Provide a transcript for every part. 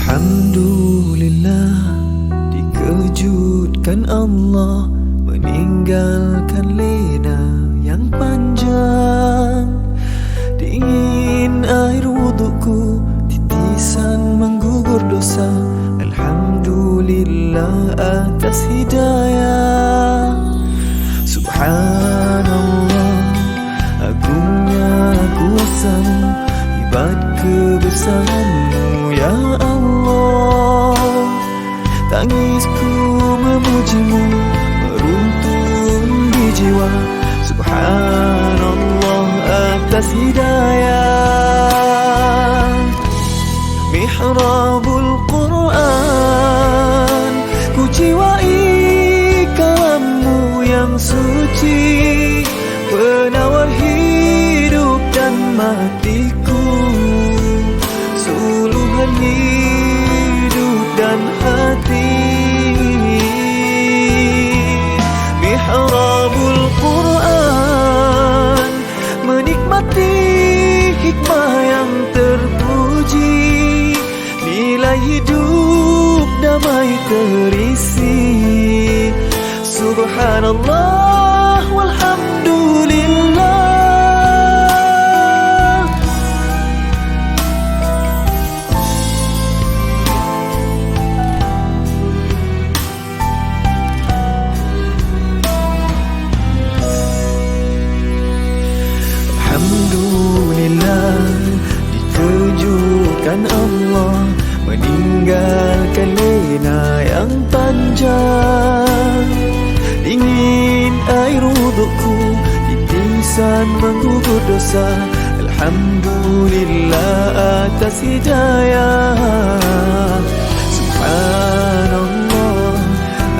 Alhamdulillah, dikejutkan Allah meninggalkan lena yang panjang. Dingin air wudukku, titisan menggugur dosa. Alhamdulillah atas hidayah. Subhanallah, agungnya kuasa-Mu, hebat kebesaran-Mu ya Allah. Tangisku memuji-Mu meruntun di jiwa. Subhanallah atas hidayah. Mihrabul Quran, ku jiwai kalam-Mu yang suci, penawar hidup dan matiku, suluhan hidup dan hati. Mihrabul Quran, menikmati hikmah yang terpuji, nilai hidup damai terisi. Subhanallah walhamdulillah. Alhamdulillah, dikejutkan Allah meninggalkan lena yang panjang. Dingin air wudukku, titisan menggugur dosa. Alhamdulillah atas hidayah. Subhanallah,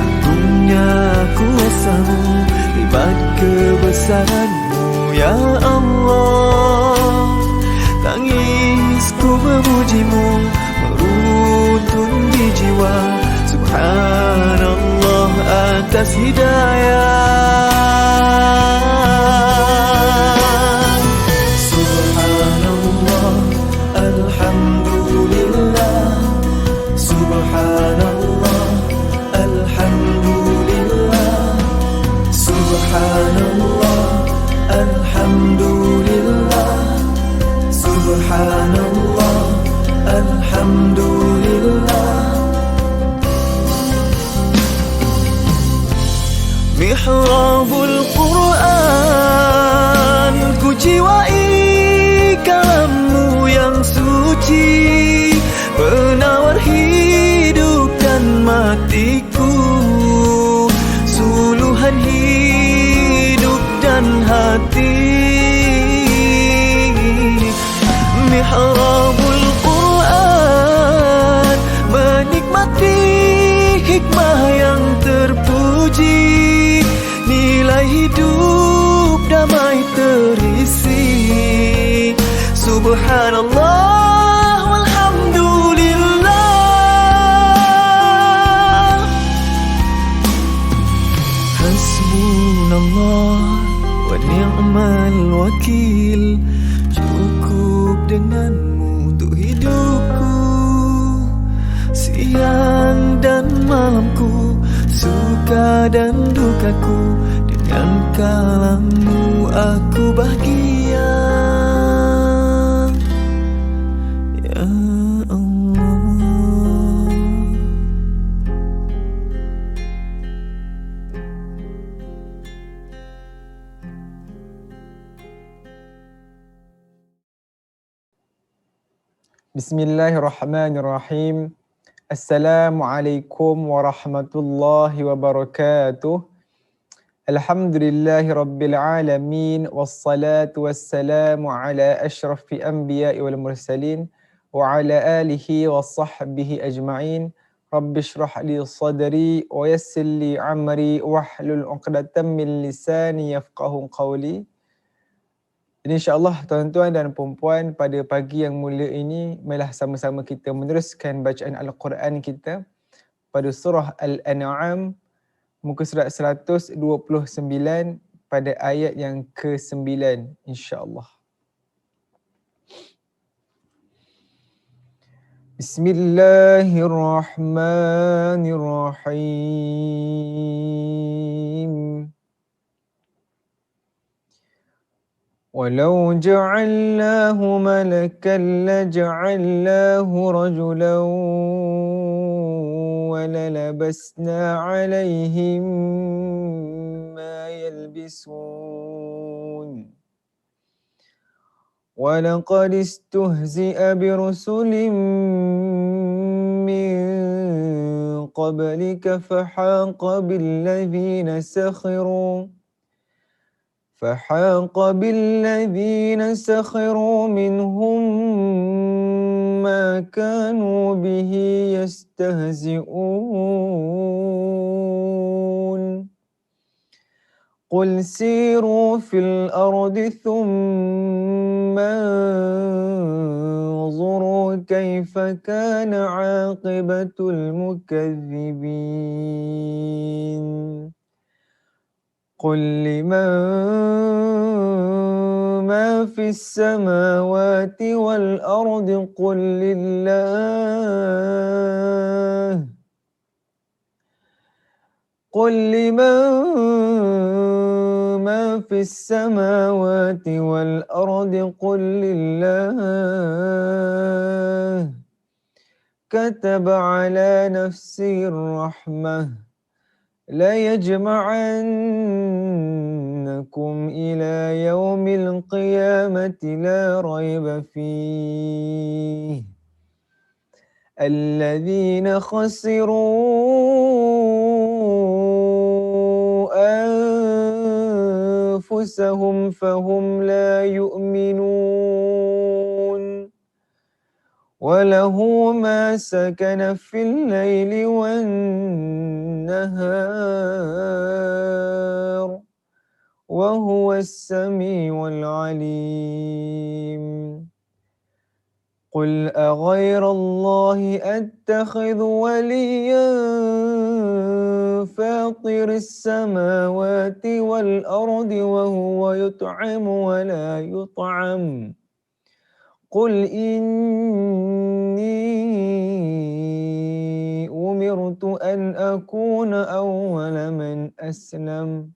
agungnya kuasa-Mu, hebat kebesaran-Mu ya Allah. Tangisku memuji-Mu meruntun di jiwa. Subhanallah atas hidayah. Subhanallah, alhamdulillah. Subhanallah, alhamdulillah. Subhanallah, alhamdulillah. Subhanallah, alhamdulillah. Mihrabul Quran, ku jiwai kalam-Mu yang suci, penawar hidup dan matiku, suluhan hidup dan hati. Mihrabul Quran, menikmati hikmah yang terpuji, nilai hidup damai terisi. Subhanallah walhamdulillah. Hasbunallah wa ni'mal wakil, cukup dengan-Mu untuk hidupku. Siang dan malamku, suka dan dukaku, dengan kalam-Mu aku bahagia ya Allah. Bismillahirrahmanirrahim. Assalamualaikum warahmatullahi wabarakatuh. Alhamdulillahi rabbil alamin, wassalatu wassalamu ala ashrafi anbiya'i wal mursalin wa ala alihi wa sahbihi ajma'in. Rabbi shrah li sadri wa yassir li amri wahlul 'uqdatam min lisani yafqahu qawli. Jadi insya-Allah tuan-tuan dan puan-puan, pada pagi yang mulia ini marilah sama-sama kita meneruskan bacaan Al-Quran kita pada surah Al-An'am muka surat 129 pada ayat yang ke-9 insya-Allah. Bismillahirrahmanirrahim. ولو جعلناه ملكا لجعلناه رجلا وللبسنا عليهم ما يلبسون ولقد استهزئ برسل من قبلك فحاق بالذين سخروا منهم ما كانوا به يستهزئون قل سيروا في الأرض ثم انظروا كيف كان عاقبة المكذبين قل لمن ما في السماوات والأرض قل لله قل لمن ما في السماوات والأرض قل لله كتب على نفسه الرحمة ليجمعنكم إلى يوم القيامة لا ريب فيه الذين خسروا أنفسهم فهم لا يؤمنون وله ما سكن في الليل والنهار وهو السميع العليم قل أغير الله أتخذ وليا فاطر السماوات والأرض وهو يطعم ولا يطعم قل إني أمرت أن أكون أول من أسلم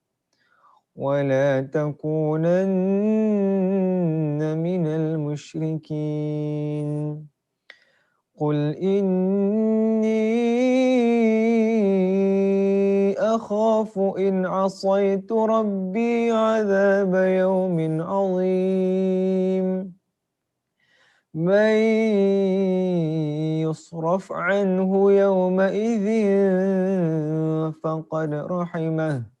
ولا تكونن من المشركين قل إني أخاف إن عصيت ربي عذاب يوم عظيم من يصرف عنه يومئذ فقد رحمه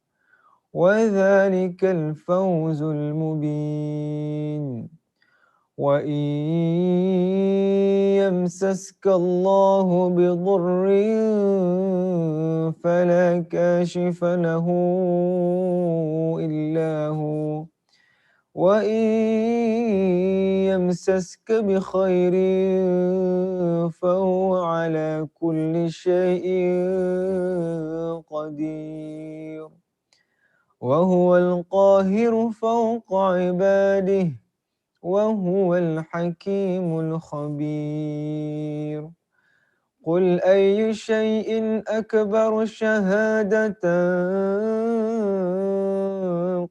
وذلك الفوز المبين وإن يمسسك الله بضر فلا كاشف له إلا هو وإن يمسسك بخير فهو على كل شيء قدير وهو القاهر فوق عباده وهو الحكيم الخبير قل أي شيء أكبر شهادة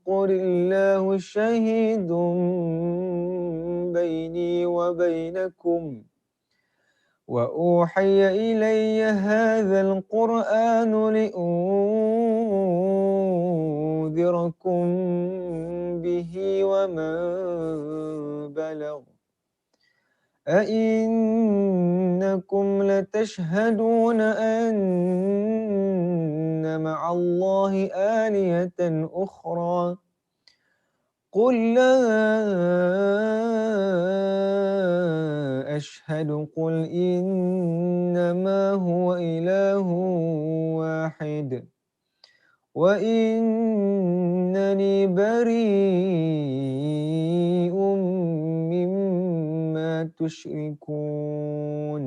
قل الله شهيد بيني وبينكم وأوحي إلي هذا القرآن لأنذركم به ومن بلغ أئنكم لتشهدون أن مع الله آلهة أخرى قل لا أشهد قل إنما هو إله واحد وإنني بريء مما تشركون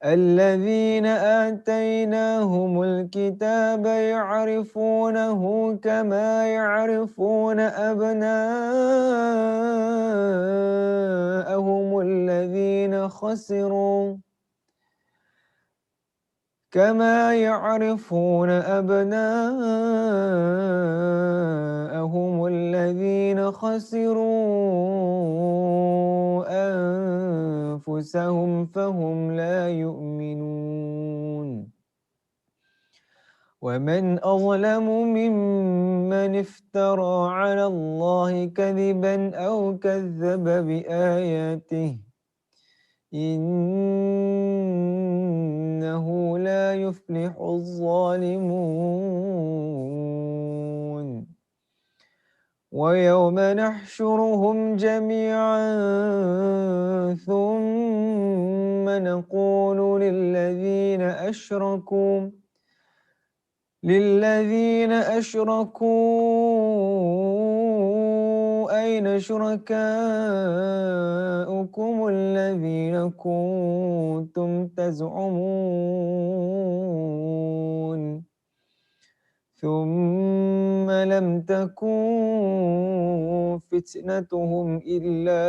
الذين آتيناهم الكتاب يعرفونه كما يعرفون أبناءهم الذين خلقوا خسروا كما يعرفون أبناءهم الذين خسروا أنفسهم فهم لا يؤمنون ومن أظلم ممن افترى على الله كذبا أو كذب بآياته إنه لا يفلح الظالمون ويوم نحشرهم جميعا ثم نقول للذين أشركوا أين شركاؤكم الذين كنتم تزعمون ثم لم تكن فتنتهم إلا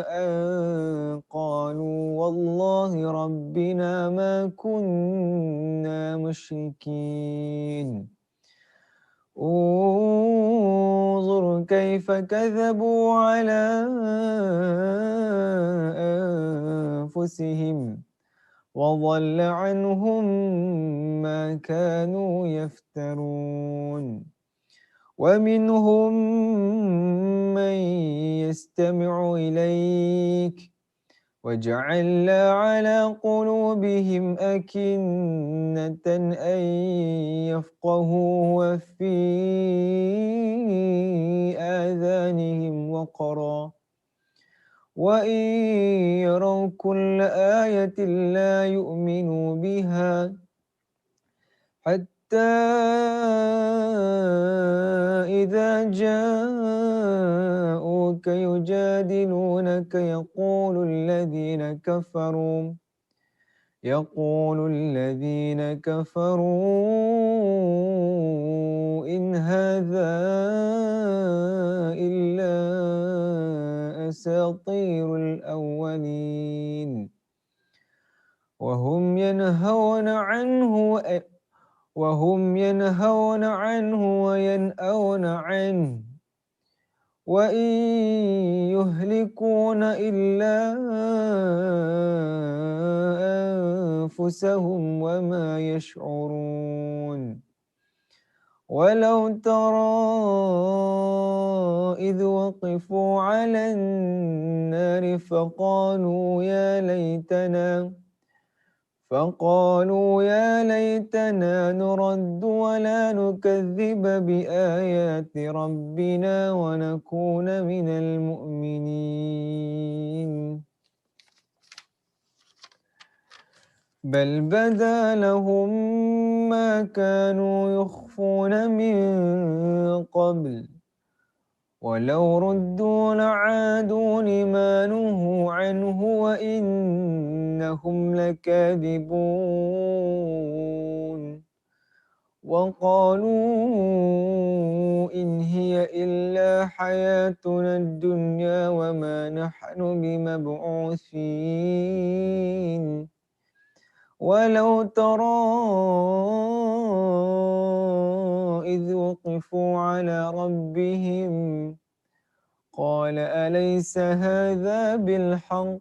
أن قالوا والله ربنا ما كنا مشركين انظر كيف كذبوا على أنفسهم وضل عنهم ما كانوا يفترون ومنهم من يستمع إليك وجعلنا على قلوبهم أكنة أن يفقهوا وفي آذانهم وقرا وإن يروا كل آية لا يؤمنوا بها حتى إذا جاءوك يجادلونك يقول الذين كفروا إن هذا إلا أساطير الأولين وهم ينهون عنه وينأون عنه وإن يهلكون إلا أنفسهم وما يشعرون ولو ترى إذ وقفوا على النار فقالوا يا ليتنا نرد ولا نكذب بآيات ربنا ونكون من المؤمنين بل بدا لهم ما كانوا يخفون من قبل ولو ردوا لعادوا لما نهوا عنه وإنهم لكاذبون وقالوا إن هي إلا حياتنا الدنيا وما نحن بمبعوثين ولو ترى إذ وقفوا على ربهم قال أليس هذا بالحق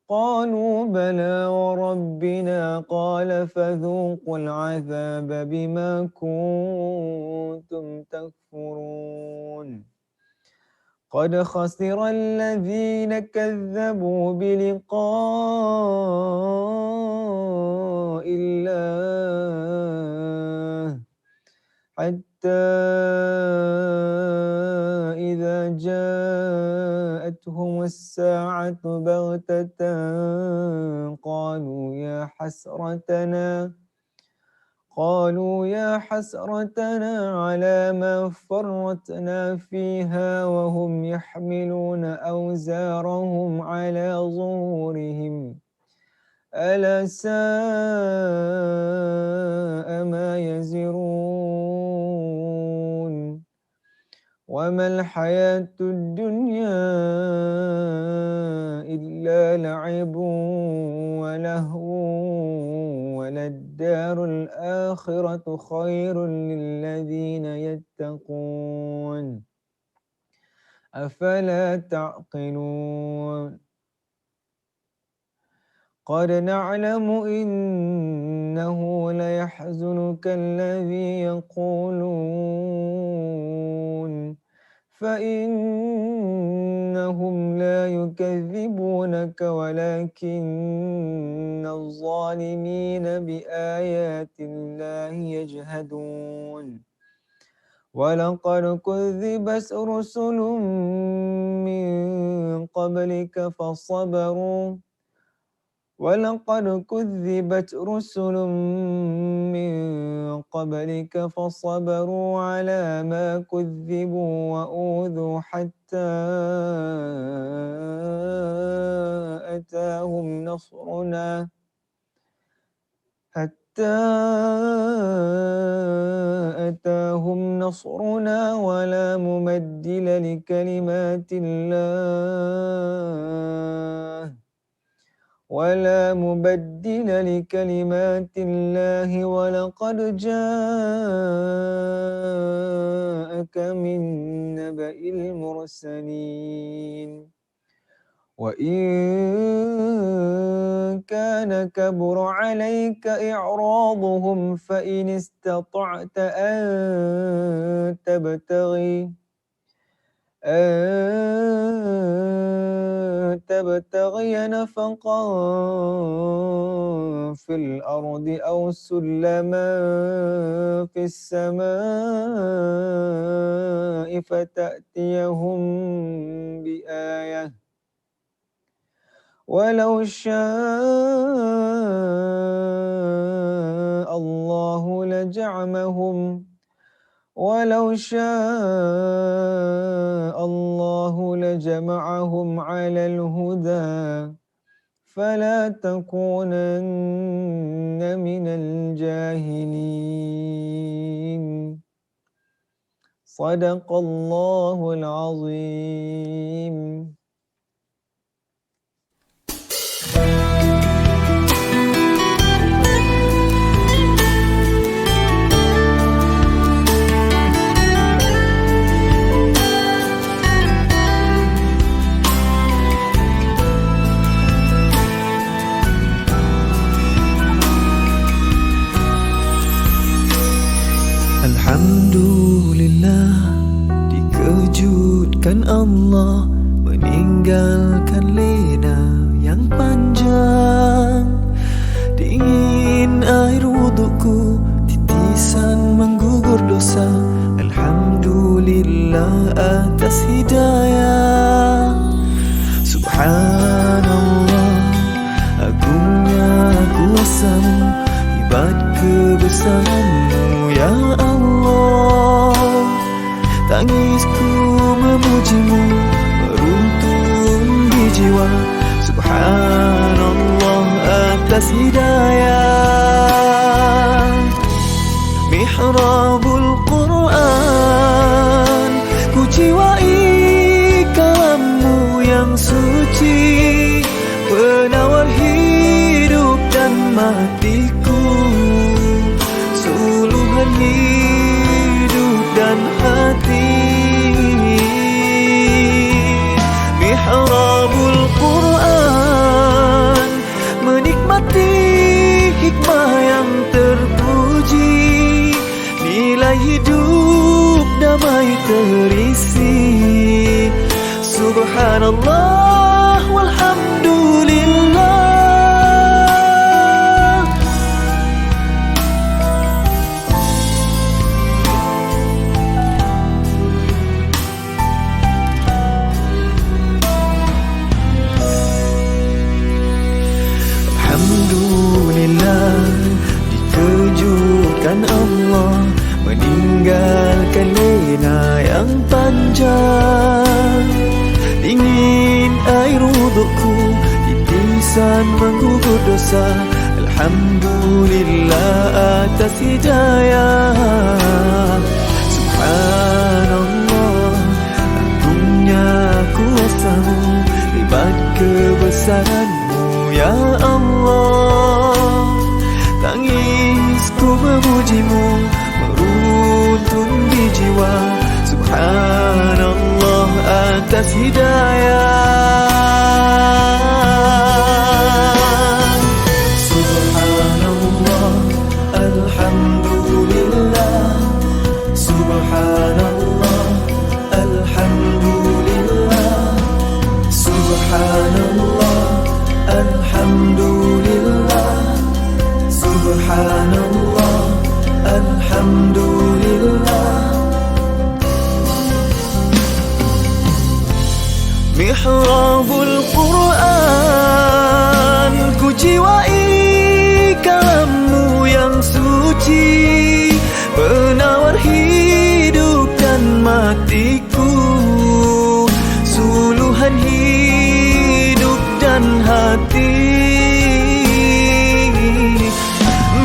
قالوا بلى وربنا قال فذوقوا العذاب بما كنتم تكفرون قد خسر الذين كذبوا بلقاء الله حتى إذا جاءتهم الساعة بغتة قالوا يا حسرتنا على ما فرطنا فيها وهم يحملون أوزارهم على ظهورهم ألا ساء ما يزرون وما الحياة الدنيا إلا لعب ولهو وللدار الآخرة خير للذين يتقون أفلا تعقلون قد نعلم إنه ليحزنك الذي يقولون فإنهم لا يكذبونك ولكن الظالمين بآيات الله يجهدون ولقد كذبت رسل من قبلك فصبروا على ما كذبوا وأوذوا حتى أتاهم نصرنا ولا مبدل لكلمات الله ولقد جاءك من نبأ المرسلين وإن كان كبر عليك إعراضهم فإن استطعت أن تبتغي نفقا في الأرض أو سلما في السماء فتأتيهم بآية ولو شاء الله لجمعهم على الهدى فلا تكونن من الجاهلين صدق الله العظيم. Alhamdulillah, dikejutkan Allah meninggalkan lena yang panjang. Dingin air wudukku, titisan menggugur dosa. Alhamdulillah atas hidayah. Subhanallah, agungnya kuasamu, hebat kebesaranmu ya Allah. Tangisku memujimu, meruntun di jiwa. Subhanallah atas hidayah. Mihrabul Quran, ku jiwai kalammu yang suci, penawar hidup dan matiku, suluhan hidup dan hati. Mihrabul Quran, menikmati hikmah yang terpuji, nilai hidup damai terisi. Subhanallah walhamdulillah. Alhamdulillah, dikejutkan Allah meninggalkan lena yang panjang. Dingin air wudukku, titisan menggugur dosa. Alhamdulillah atas hidayah. Subhanallah, atas hidayah. Subhanallah, alhamdulillah. Subhanallah, alhamdulillah. Subhanallah, alhamdulillah. Subhanallah, alhamdulillah. Mihrabul Quran, ku jiwai kalammu yang suci, penawar hidup dan matiku, suluhan hidup dan hati.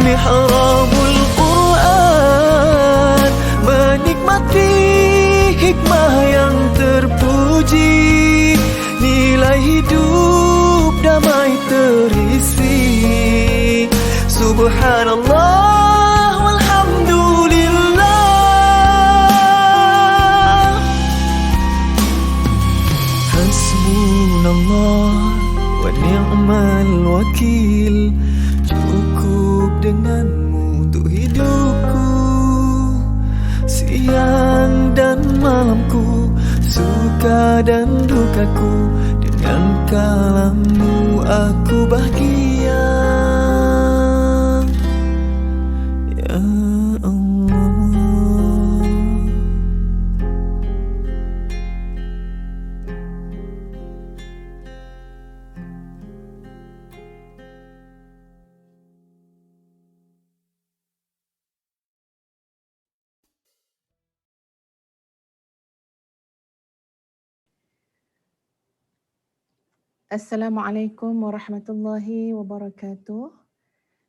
Mihrabul Quran, menikmati hikmah yang terpuji, nilai hidup damai terisi. Subhanallah walhamdulillah. Hasbunallah wa ni'mal wakil. Cukup denganmu untuk hidupku, siang dan malamku, suka dan dukaku. Dengan kalammu aku bahagia, ya Allah. Assalamualaikum warahmatullahi wabarakatuh.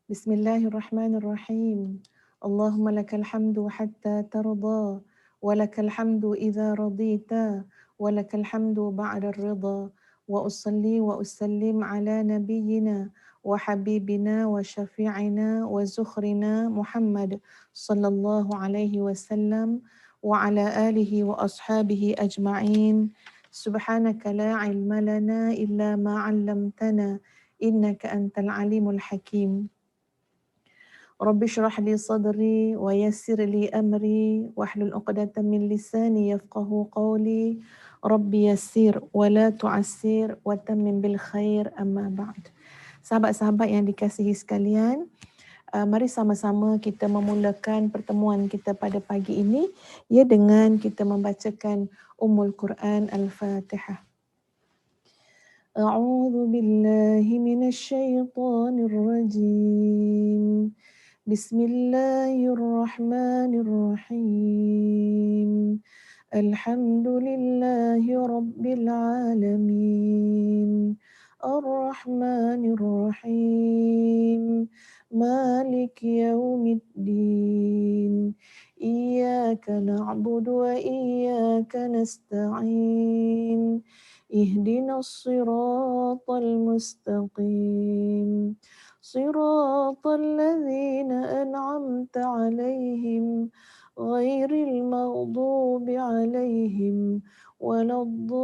Bismillahirrahmanirrahim. Allahumma lakal hamdu hatta tarda, wa lakal hamdu idza radita, wa lakal hamdu ba'da ar-ridha. Wa usalli wa usallim ala nabiyyina wa habibina wa syafi'ina wa zukhrina Muhammad sallallahu alaihi wasallam wa ala alihi wa ashabihi ajma'in. Subhanaka la ilma lana illa ma 'allamtana innaka antal alimul hakim. Rabbi shrah li sadri wa yassir li amri wahlul 'uqdatam min lisani yafqahu qawli. Rabbi yassir wa la tu'assir wa tammim bil khair, amma ba'd. Sahabat-sahabat yang dikasihi sekalian, mari sama-sama kita memulakan pertemuan kita pada pagi ini dengan kita membacakan Ummul Quran Al-Fatihah. A'udzu billahi minasy syaithanir rajim. Bismillahirrahmanirrahim. Alhamdulillahi rabbil alamin. Ar-Rahmanir Rahim. Maliki yaumiddin. Iyyaka na'budu wa iyyaka nasta'in. Ihdinas siratal mustaqim. Siratal ladzina an'amta 'alaihim ghairil maghdubi 'alaihim waladdallin.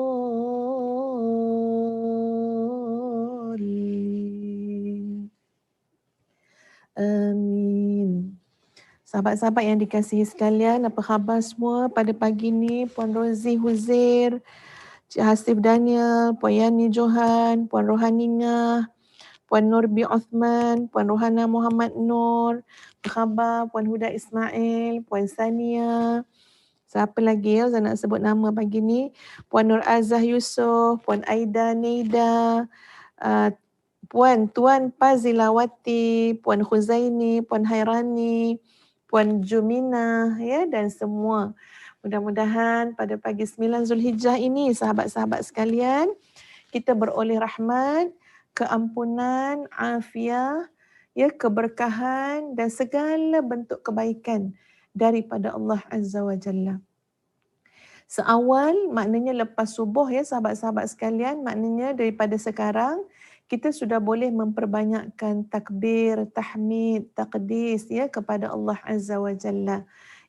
Amin. Sahabat-sahabat yang dikasihi sekalian, apa khabar semua pada pagi ini? Puan Rozi Huzair, Cik Hasif Daniel, Puan Yani Johan, Puan Rohaningah, Puan Nurbi Osman, Puan Rohana Muhammad Nur, apa khabar? Puan Huda Ismail, Puan Sania, siapa lagi ya saya nak sebut nama pagi ni? Puan Nur Azah Yusof, Puan Aida Neida, Puan Tuan Pazilawati, Puan Khuzaini, Puan Hairani, Puan Jumina dan semua. Mudah-mudahan pada pagi 9 Zulhijjah ini sahabat-sahabat sekalian kita beroleh rahmat, keampunan, afiah, keberkahan dan segala bentuk kebaikan daripada Allah Azza wa Jalla. Seawal maknanya lepas subuh sahabat-sahabat sekalian, maknanya daripada sekarang kita sudah boleh memperbanyakkan takbir, tahmid, taqdis kepada Allah Azza wa Jalla.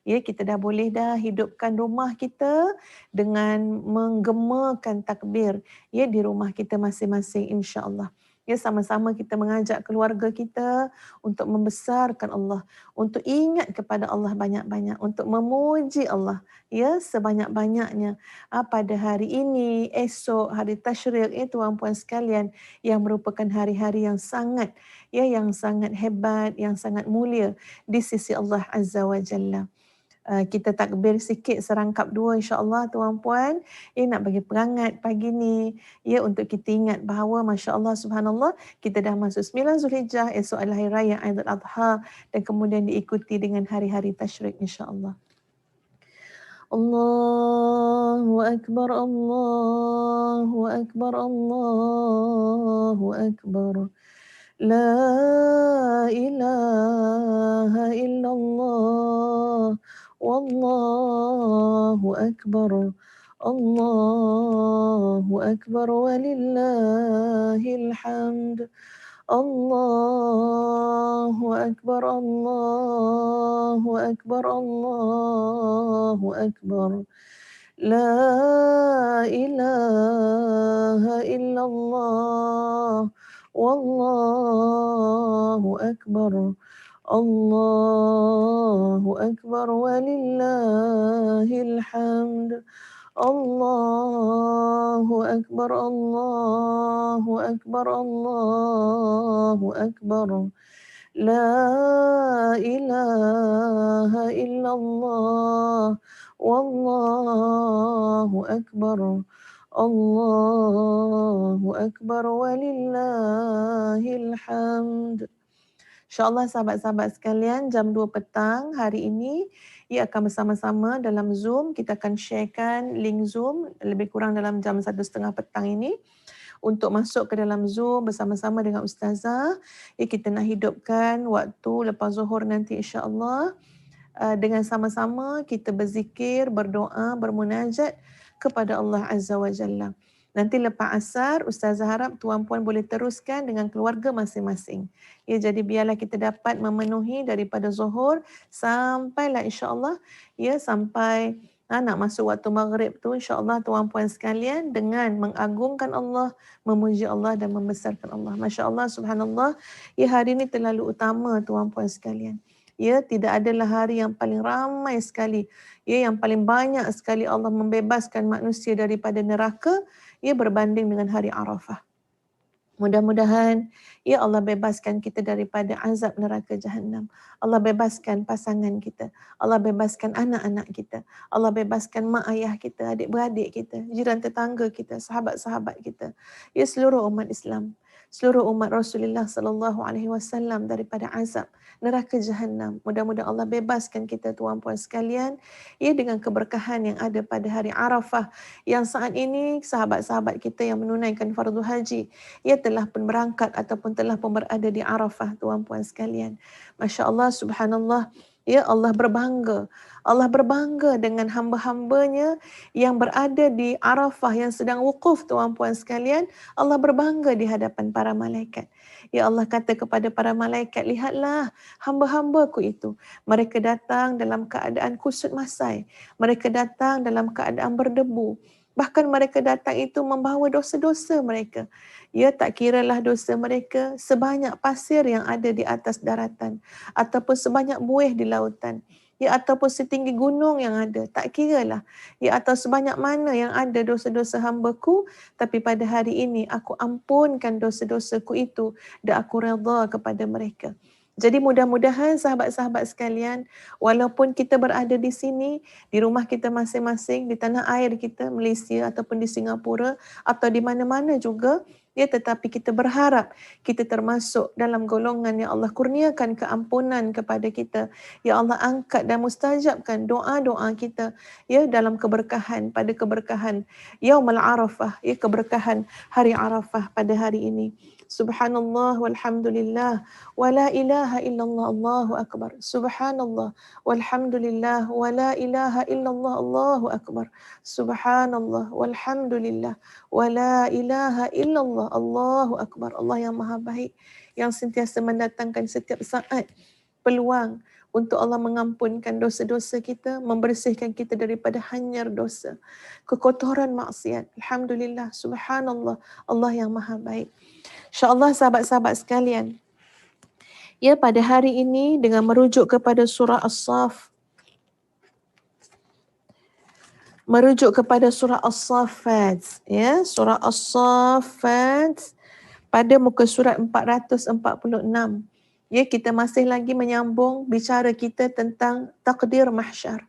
Ya, kita dah boleh dah hidupkan rumah kita dengan menggemakan takbir ya di rumah kita masing-masing, insya-Allah. Ya, sama-sama kita mengajak keluarga kita untuk membesarkan Allah, untuk ingat kepada Allah banyak-banyak, untuk memuji Allah ya sebanyak-banyaknya pada hari ini, esok, hari tasyrik tuan puan sekalian, yang merupakan hari-hari yang sangat hebat, yang sangat mulia di sisi Allah Azza wa Jalla. Kita takbir sikit serangkap dua insya-Allah tuan-puan. Nak bagi perangat pagi ni ya untuk kita ingat bahawa masya-Allah subhanallah kita dah masuk 9 Zulhijjah, esok adalah hari raya Aidil Adha dan kemudian diikuti dengan hari-hari tasyrik insya-Allah. Allahu akbar, Allahu akbar, Allahu akbar. La ilaha illallah. Wallahu akbar. Allahu akbar walillahil hamd. Allahu akbar, Allahu akbar, Allahu akbar. La ilaha illallah. Wallahu akbar. Allahu akbar walillahil hamd. Allahu akbar, Allahu akbar, Allahu akbar. La ilaha illallah. Wallahu akbar. Allahu akbar walillahil hamd. InsyaAllah sahabat-sahabat sekalian, jam 2 petang hari ini ia akan bersama-sama dalam Zoom. Kita akan sharekan link Zoom lebih kurang dalam jam 1:30 petang ini untuk masuk ke dalam Zoom bersama-sama dengan Ustazah. Kita nak hidupkan waktu lepas zuhur nanti insya-Allah dengan sama-sama kita berzikir, berdoa, bermunajat kepada Allah Azza wa Jalla. Nanti lepas asar, Ustazah harap tuan-puan boleh teruskan dengan keluarga masing-masing. Ya, jadi biarlah kita dapat memenuhi daripada zuhur sampailah insya-Allah ya sampai nak masuk waktu maghrib tu insya-Allah tuan-puan sekalian dengan mengagungkan Allah, memuji Allah dan membesarkan Allah. Masya-Allah subhanallah, ya hari ini terlalu utama tuan-puan sekalian. Ya, tidak adalah hari yang paling ramai sekali, ya yang paling banyak sekali Allah membebaskan manusia daripada neraka ya berbanding dengan hari Arafah. Mudah-mudahan ya Allah bebaskan kita daripada azab neraka Jahannam. Allah bebaskan pasangan kita. Allah bebaskan anak-anak kita. Allah bebaskan mak ayah kita, adik-beradik kita, jiran tetangga kita, sahabat-sahabat kita. Ya seluruh umat Islam, seluruh umat Rasulullah sallallahu alaihi wasallam daripada azab neraka Jahannam. Mudah-mudahan Allah bebaskan kita tuan-puan sekalian ya dengan keberkahan yang ada pada hari Arafah yang saat ini sahabat-sahabat kita yang menunaikan fardu haji ia telah pun berangkat ataupun telah pun berada di Arafah tuan-puan sekalian. Masya-Allah subhanallah. Ya Allah berbangga. Allah berbangga dengan hamba-hambanya yang berada di Arafah yang sedang wukuf tuan-puan sekalian. Allah berbangga di hadapan para malaikat. Ya Allah kata kepada para malaikat, lihatlah hamba-hambaku itu. Mereka datang dalam keadaan kusut masai. Mereka datang dalam keadaan berdebu. Bahkan mereka datang itu membawa dosa-dosa mereka. Ya, tak kiralah dosa mereka sebanyak pasir yang ada di atas daratan ataupun sebanyak buih di lautan. Ya, ataupun setinggi gunung yang ada, tak kiralah. Ya, atau sebanyak mana yang ada dosa-dosa hamba-Ku, tapi pada hari ini aku ampunkan dosa-dosaku itu dan aku redha kepada mereka. Jadi mudah-mudahan sahabat-sahabat sekalian, walaupun kita berada di sini, di rumah kita masing-masing, di tanah air kita, Malaysia ataupun di Singapura atau di mana-mana juga, ya tetapi kita berharap kita termasuk dalam golongan yang Allah kurniakan keampunan kepada kita. Ya Allah angkat dan mustajabkan doa-doa kita ya dalam keberkahan, pada keberkahan Yaumul Arafah, ya keberkahan hari Arafah pada hari ini. Subhanallah walhamdulillah wa la ilaha illallah, Allahu akbar. Subhanallah walhamdulillah wa la ilaha illallah, Allahu akbar. Subhanallah walhamdulillah wa la ilaha illallah, Allahu akbar. Allah yang maha baik, yang sentiasa mendatangkan setiap saat peluang untuk Allah mengampunkan dosa-dosa kita, membersihkan kita daripada hanyar dosa, kekotoran maksiat. Alhamdulillah, subhanallah, Allah yang maha baik. InsyaAllah sahabat-sahabat sekalian, ya, pada hari ini dengan merujuk kepada surah As-Saff, merujuk kepada surah As-Saffat, ya, surah As-Saffat pada muka surat 446. Ya, kita masih lagi menyambung bicara kita tentang takdir mahsyar.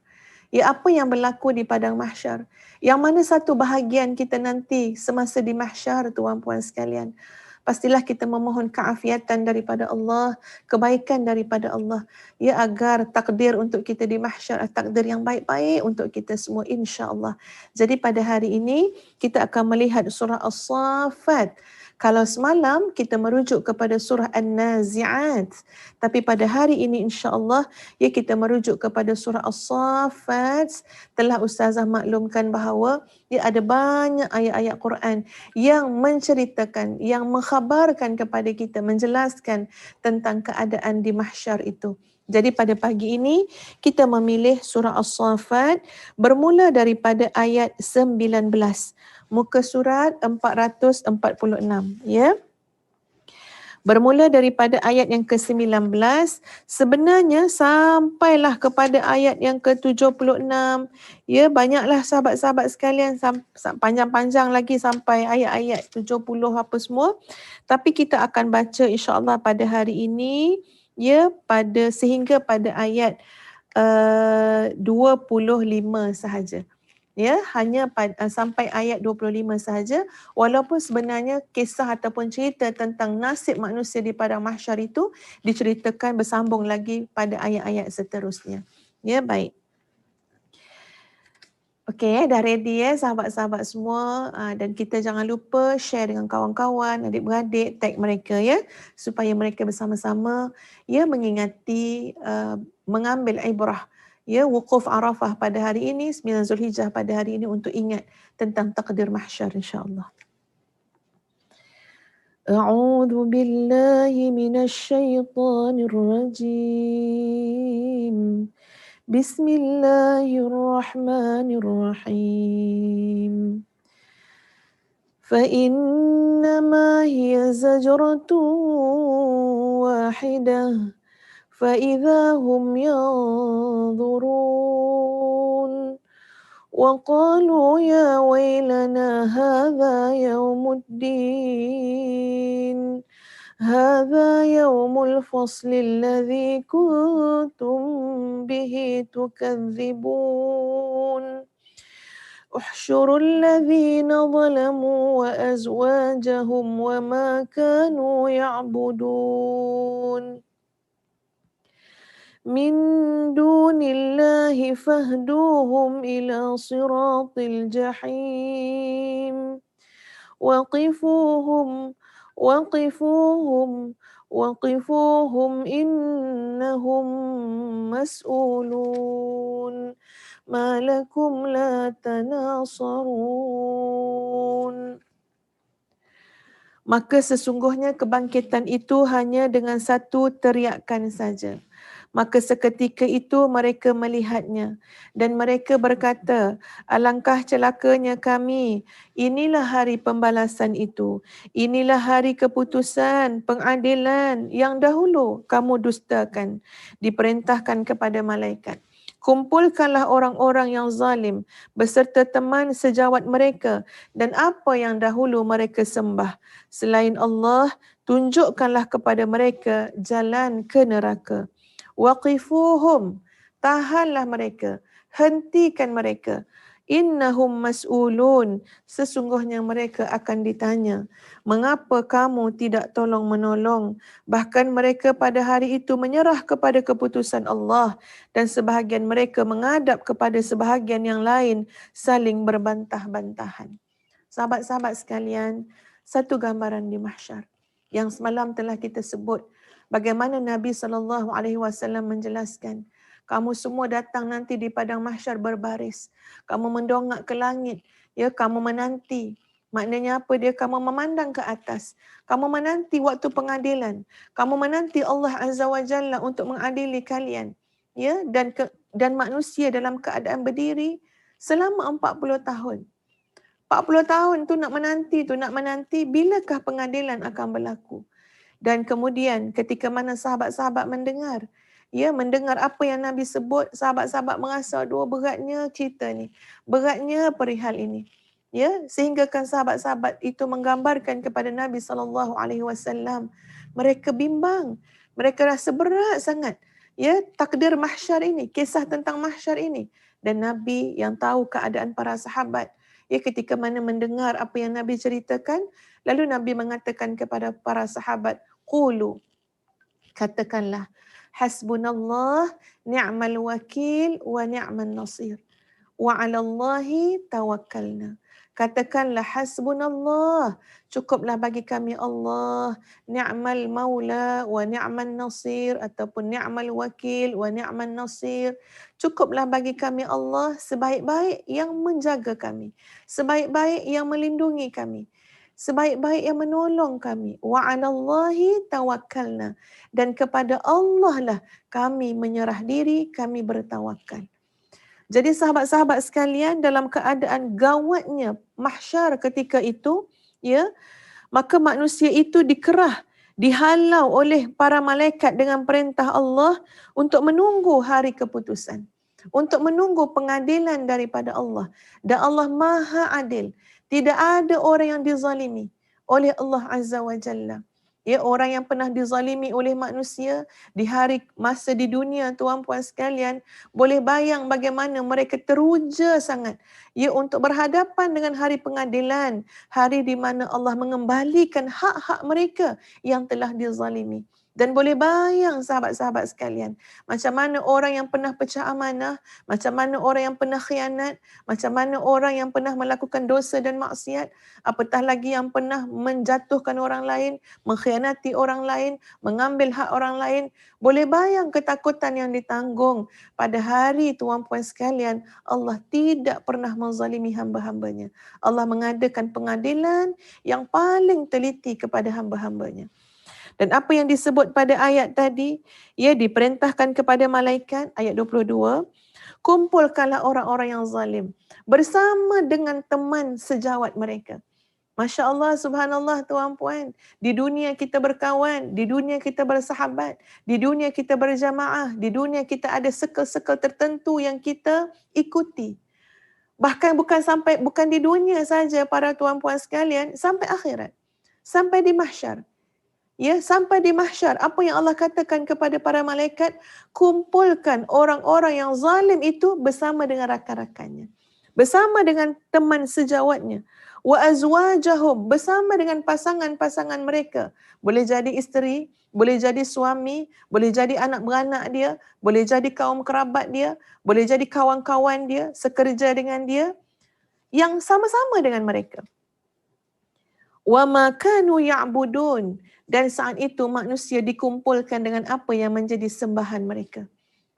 Ya, apa yang berlaku di padang mahsyar? Yang mana satu bahagian kita nanti semasa di mahsyar, tuan-puan sekalian? Pastilah kita memohon keafiatan daripada Allah, kebaikan daripada Allah, ya, agar takdir untuk kita di mahsyar takdir yang baik-baik untuk kita semua, insya-Allah. Jadi pada hari ini kita akan melihat surah As-Saffat. Kalau semalam kita merujuk kepada surah An-Nazi'at, tapi pada hari ini insya-Allah ya kita merujuk kepada surah As-Saffat. Telah Ustazah maklumkan bahawa ya ada banyak ayat-ayat Quran yang menceritakan, yang mengkhabarkan kepada kita, menjelaskan tentang keadaan di mahsyar itu. Jadi pada pagi ini kita memilih surah As-Saffat bermula daripada ayat 19. Muka surat 446, ya. Bermula daripada ayat yang ke-19, sebenarnya sampailah kepada ayat yang ke-76. Ya, banyaklah sahabat-sahabat sekalian, panjang-panjang lagi sampai ayat-ayat 70 apa semua. Tapi kita akan baca insya-Allah pada hari ini, ya, sehingga pada ayat 25 sahaja. Ya, hanya sampai ayat 25 sahaja, walaupun sebenarnya kisah ataupun cerita tentang nasib manusia di padang mahsyar itu diceritakan bersambung lagi pada ayat-ayat seterusnya. Ya, baik. Okey, dah ready ya sahabat-sahabat semua, dan kita jangan lupa share dengan kawan-kawan, adik-beradik, tag mereka ya, supaya mereka bersama-sama ya mengingati, mengambil ibrah, ya, wukuf Arafah pada hari ini, 9 Zulhijjah pada hari ini, untuk ingat tentang takdir mahsyar insya-Allah. A'udzu billahi minasy syaithanir rajim. Bismillahirrahmanirrahim. فإنما هي زجرة واحدة فإذا هم ينظرون وقالوا يا ويلنا هذا يوم الدين هذا يوم الفصل الذي كنتم به تكذبون احشروا الذين ظلموا وأزواجهم وما كانوا يعبدون من دون الله فاهدوهم إلى صراط الجحيم وقفوهم إنهم مسؤولون ما لكم لا تناصرون. Maka sesungguhnya kebangkitan itu hanya dengan satu teriakan saja. Maka seketika itu mereka melihatnya dan mereka berkata, alangkah celakanya kami. Inilah hari pembalasan itu. Inilah hari keputusan, pengadilan yang dahulu kamu dustakan. Diperintahkan kepada malaikat. Kumpulkanlah orang-orang yang zalim beserta teman sejawat mereka dan apa yang dahulu mereka sembah selain Allah, tunjukkanlah kepada mereka jalan ke neraka. Waqifuhum, tahanlah mereka, hentikan mereka. Innahum mas'ulun, sesungguhnya mereka akan ditanya, mengapa kamu tidak tolong menolong? Bahkan mereka pada hari itu menyerah kepada keputusan Allah dan sebahagian mereka menghadap kepada sebahagian yang lain, saling berbantah-bantahan. Sahabat-sahabat sekalian, satu gambaran di mahsyar yang semalam telah kita sebut, bagaimana Nabi SAW menjelaskan, kamu semua datang nanti di padang mahsyar berbaris. Kamu mendongak ke langit. Ya, kamu menanti. Maknanya apa dia? Kamu memandang ke atas. Kamu menanti waktu pengadilan. Kamu menanti Allah Azza wa Jalla untuk mengadili kalian. ya, dan manusia dalam keadaan berdiri selama 40 tahun. 40 tahun tu nak menanti bilakah pengadilan akan berlaku. Dan kemudian ketika mana sahabat-sahabat mendengar apa yang Nabi sebut, sahabat-sahabat merasa beratnya cerita ni, beratnya perihal ini. Ya, sehingga kan sahabat-sahabat itu menggambarkan kepada Nabi SAW. Mereka bimbang, mereka rasa berat sangat. Ya, takdir mahsyar ini, kisah tentang mahsyar ini. Dan Nabi yang tahu keadaan para sahabat, ya, ketika mana mendengar apa yang Nabi ceritakan, lalu Nabi mengatakan kepada para sahabat, qulu, katakanlah, hasbunallah ni'mal wakil wa ni'man nasir wa 'alallahi tawakkalna. Katakanlah hasbunallah, cukuplah bagi kami Allah, ni'mal maula wa ni'man nasir, ataupun ni'mal wakil wa ni'man nasir. Cukuplah bagi kami Allah, sebaik-baik yang menjaga kami, sebaik-baik yang melindungi kami, sebaik-baik yang menolong kami. Wa 'alallahi tawakkalna, dan kepada Allah lah kami menyerah diri, kami bertawakal. Jadi sahabat-sahabat sekalian, dalam keadaan gawatnya mahsyar ketika itu, ya, maka manusia itu dikerah, dihalau oleh para malaikat dengan perintah Allah untuk menunggu hari keputusan, untuk menunggu pengadilan daripada Allah. Dan Allah Maha Adil. Tidak ada orang yang dizalimi oleh Allah Azza wa Jalla. Ya, orang yang pernah dizalimi oleh manusia di hari masa di dunia, tuan puan sekalian, boleh bayang bagaimana mereka teruja sangat, ya, untuk berhadapan dengan hari pengadilan, hari di mana Allah mengembalikan hak-hak mereka yang telah dizalimi. Dan boleh bayang sahabat-sahabat sekalian, macam mana orang yang pernah pecah amanah, macam mana orang yang pernah khianat, macam mana orang yang pernah melakukan dosa dan maksiat, apatah lagi yang pernah menjatuhkan orang lain, mengkhianati orang lain, mengambil hak orang lain. Boleh bayang ketakutan yang ditanggung pada hari, tuan puan sekalian, Allah tidak pernah menzalimi hamba-hambanya. Allah mengadakan pengadilan yang paling teliti kepada hamba-hambanya. Dan apa yang disebut pada ayat tadi, ia diperintahkan kepada malaikat, ayat 22, kumpulkanlah orang-orang yang zalim bersama dengan teman sejawat mereka. Masya Allah, subhanallah, tuan puan. Di dunia kita berkawan, di dunia kita bersahabat, di dunia kita berjamaah, di dunia kita ada circle-circle tertentu yang kita ikuti. Bahkan bukan di dunia saja para tuan puan sekalian, sampai akhirat, sampai di mahsyar. Ya, sampai di mahsyar, apa yang Allah katakan kepada para malaikat, kumpulkan orang-orang yang zalim itu bersama dengan rakan-rakannya, bersama dengan teman sejawatnya, wa azwajahum, bersama dengan pasangan-pasangan mereka. Boleh jadi isteri, boleh jadi suami, boleh jadi anak beranak dia, boleh jadi kaum kerabat dia, boleh jadi kawan-kawan dia, sekerja dengan dia, yang sama-sama dengan mereka. Wa ma kanu ya'budun, dan saat itu manusia dikumpulkan dengan apa yang menjadi sembahan mereka.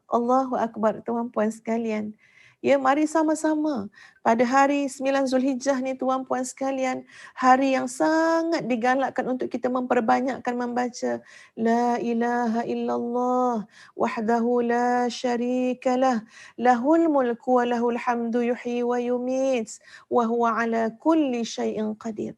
Allahu Akbar, tuan puan sekalian. Ya, mari sama-sama pada hari 9 Zulhijjah ni, tuan puan sekalian, hari yang sangat digalakkan untuk kita memperbanyakkan membaca la ilaha illallah wahdahu la syarikalah lahul mulku wa lahul hamdu yuhyi wa yumiit wa huwa ala kulli syai'in qadir.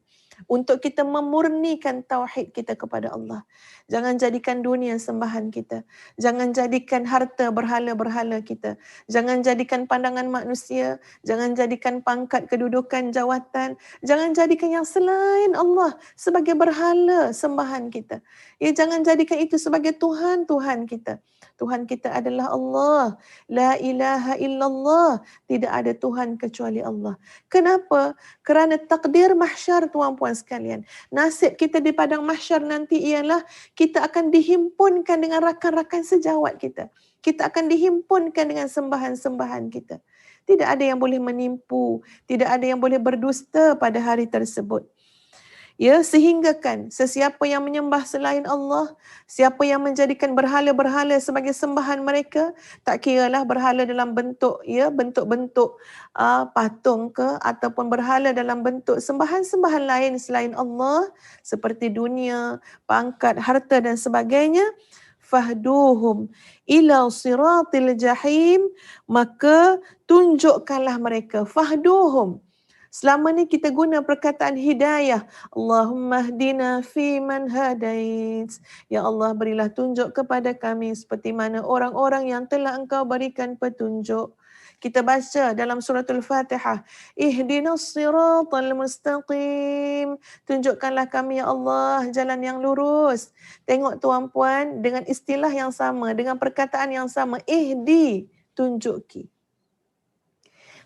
Untuk kita memurnikan tauhid kita kepada Allah. Jangan jadikan dunia sembahan kita. Jangan jadikan harta berhala-berhala kita. Jangan jadikan pandangan manusia. Jangan jadikan pangkat, kedudukan, jawatan. Jangan jadikan yang selain Allah sebagai berhala sembahan kita. Ya, jangan jadikan itu sebagai Tuhan-Tuhan kita. Tuhan kita adalah Allah. La ilaha illallah. Tidak ada Tuhan kecuali Allah. Kenapa? Kerana takdir mahsyar, tuan puan sekalian. Nasib kita di padang mahsyar nanti ialah kita akan dihimpunkan dengan rakan-rakan sejawat kita. Kita akan dihimpunkan dengan sembahan-sembahan kita. Tidak ada yang boleh menipu. Tidak ada yang boleh berdusta pada hari tersebut. Ya, sehingga kan sesiapa yang menyembah selain Allah, siapa yang menjadikan berhala-berhala sebagai sembahan mereka, tak kiralah berhala dalam bentuk, ya, bentuk-bentuk patung ke, ataupun berhala dalam bentuk sembahan-sembahan lain selain Allah, seperti dunia, pangkat, harta dan sebagainya, fahduhum ila siratil jahim, maka tunjukkanlah mereka. Fahduhum, selama ni kita guna perkataan hidayah. Allahumma hdina fi man hadait. Ya Allah, berilah tunjuk kepada kami seperti mana orang-orang yang telah Engkau berikan petunjuk. Kita baca dalam suratul Fatihah, ihdinas siratal mustaqim. Tunjukkanlah kami ya Allah jalan yang lurus. Tengok tuan-puan, dengan istilah yang sama, dengan perkataan yang sama, ihdi, tunjuki.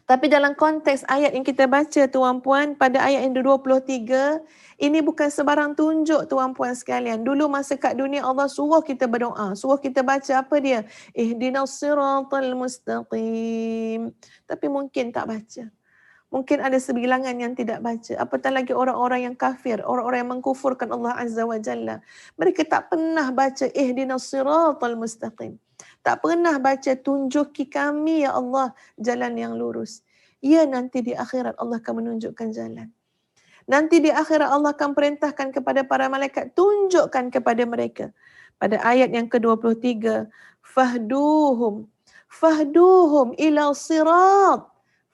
Tapi dalam konteks ayat yang kita baca tuan-puan, pada ayat yang 23, ini bukan sebarang tunjuk tuan-puan sekalian. Dulu masa kat dunia Allah suruh kita berdoa, suruh kita baca apa dia? Ihdinas siratal mustaqim. Tapi mungkin tak baca. Mungkin ada sebilangan yang tidak baca. Apatah lagi orang-orang yang kafir, orang-orang yang mengkufurkan Allah Azza wa Jalla. Mereka tak pernah baca ihdinas siratal mustaqim. Tak pernah baca tunjuki kami ya Allah jalan yang lurus. Ya, nanti di akhirat Allah akan menunjukkan jalan. Nanti di akhirat Allah akan perintahkan kepada para malaikat, tunjukkan kepada mereka. Pada ayat yang ke-23, fahduhum ila sirat.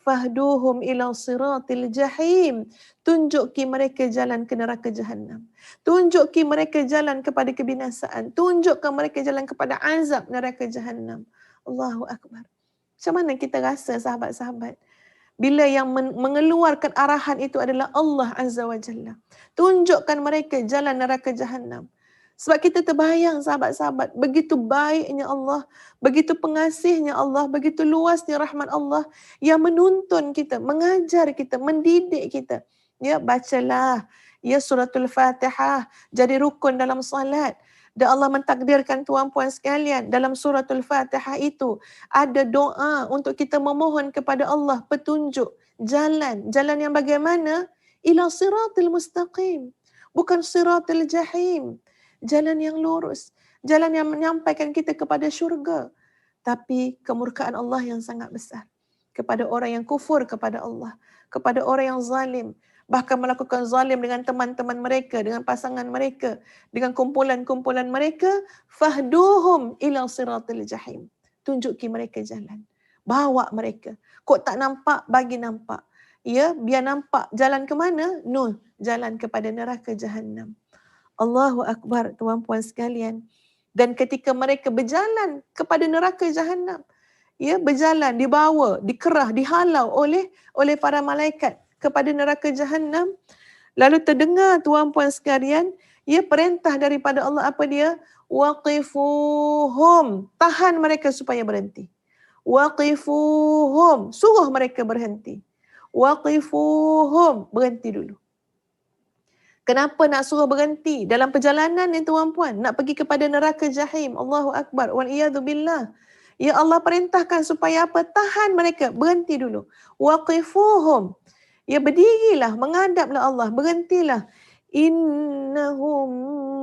Fahduhum ila siratil jahim. Tunjuki mereka jalan ke neraka Jahannam. Tunjuki mereka jalan kepada kebinasaan. Tunjukkan mereka jalan kepada azab neraka Jahannam. Allahu Akbar. Macam mana kita rasa sahabat-sahabat? Bila yang mengeluarkan arahan itu adalah Allah Azza wa Jalla. Tunjukkan mereka jalan neraka Jahannam. Sebab kita terbayang sahabat-sahabat, begitu baiknya Allah, begitu pengasihnya Allah, begitu luasnya rahmat Allah yang menuntun kita, mengajar kita, mendidik kita. Ya, bacalah ya suratul Fatihah jadi rukun dalam salat. Dan Allah mentakdirkan tuan-puan sekalian, dalam suratul Fatihah itu ada doa untuk kita memohon kepada Allah petunjuk jalan. Jalan yang bagaimana? Ila siratil mustaqim. Bukan siratil jahim. Jalan yang lurus, jalan yang menyampaikan kita kepada syurga. Tapi kemurkaan Allah yang sangat besar kepada orang yang kufur kepada Allah, kepada orang yang zalim, bahkan melakukan zalim dengan teman-teman mereka, dengan pasangan mereka, dengan kumpulan-kumpulan mereka. Fahduhum ila siratil jahim. Tunjuki mereka jalan. Bawa mereka. Kok tak nampak, bagi nampak. Ya, biar nampak jalan ke mana? No, jalan kepada neraka Jahannam. Allahu Akbar tuan-puan sekalian. Dan ketika mereka berjalan kepada neraka Jahannam, ya, berjalan, dibawa, dikerah, dihalau oleh para malaikat kepada neraka Jahannam, lalu terdengar tuan-puan sekalian, ya, perintah daripada Allah apa dia? Waqifuhum, tahan mereka supaya berhenti. Waqifuhum, suruh mereka berhenti. Waqifuhum, berhenti dulu. Kenapa nak suruh berhenti? Dalam perjalanan ni tuan-puan, nak pergi kepada neraka jahim. Allahu Akbar. Wal'iyadzubillah. Ya Allah perintahkan supaya apa? Tahan mereka. Berhenti dulu. Waqifuhum. Ya berdirilah. Menghadaplah Allah. Berhentilah. Innahum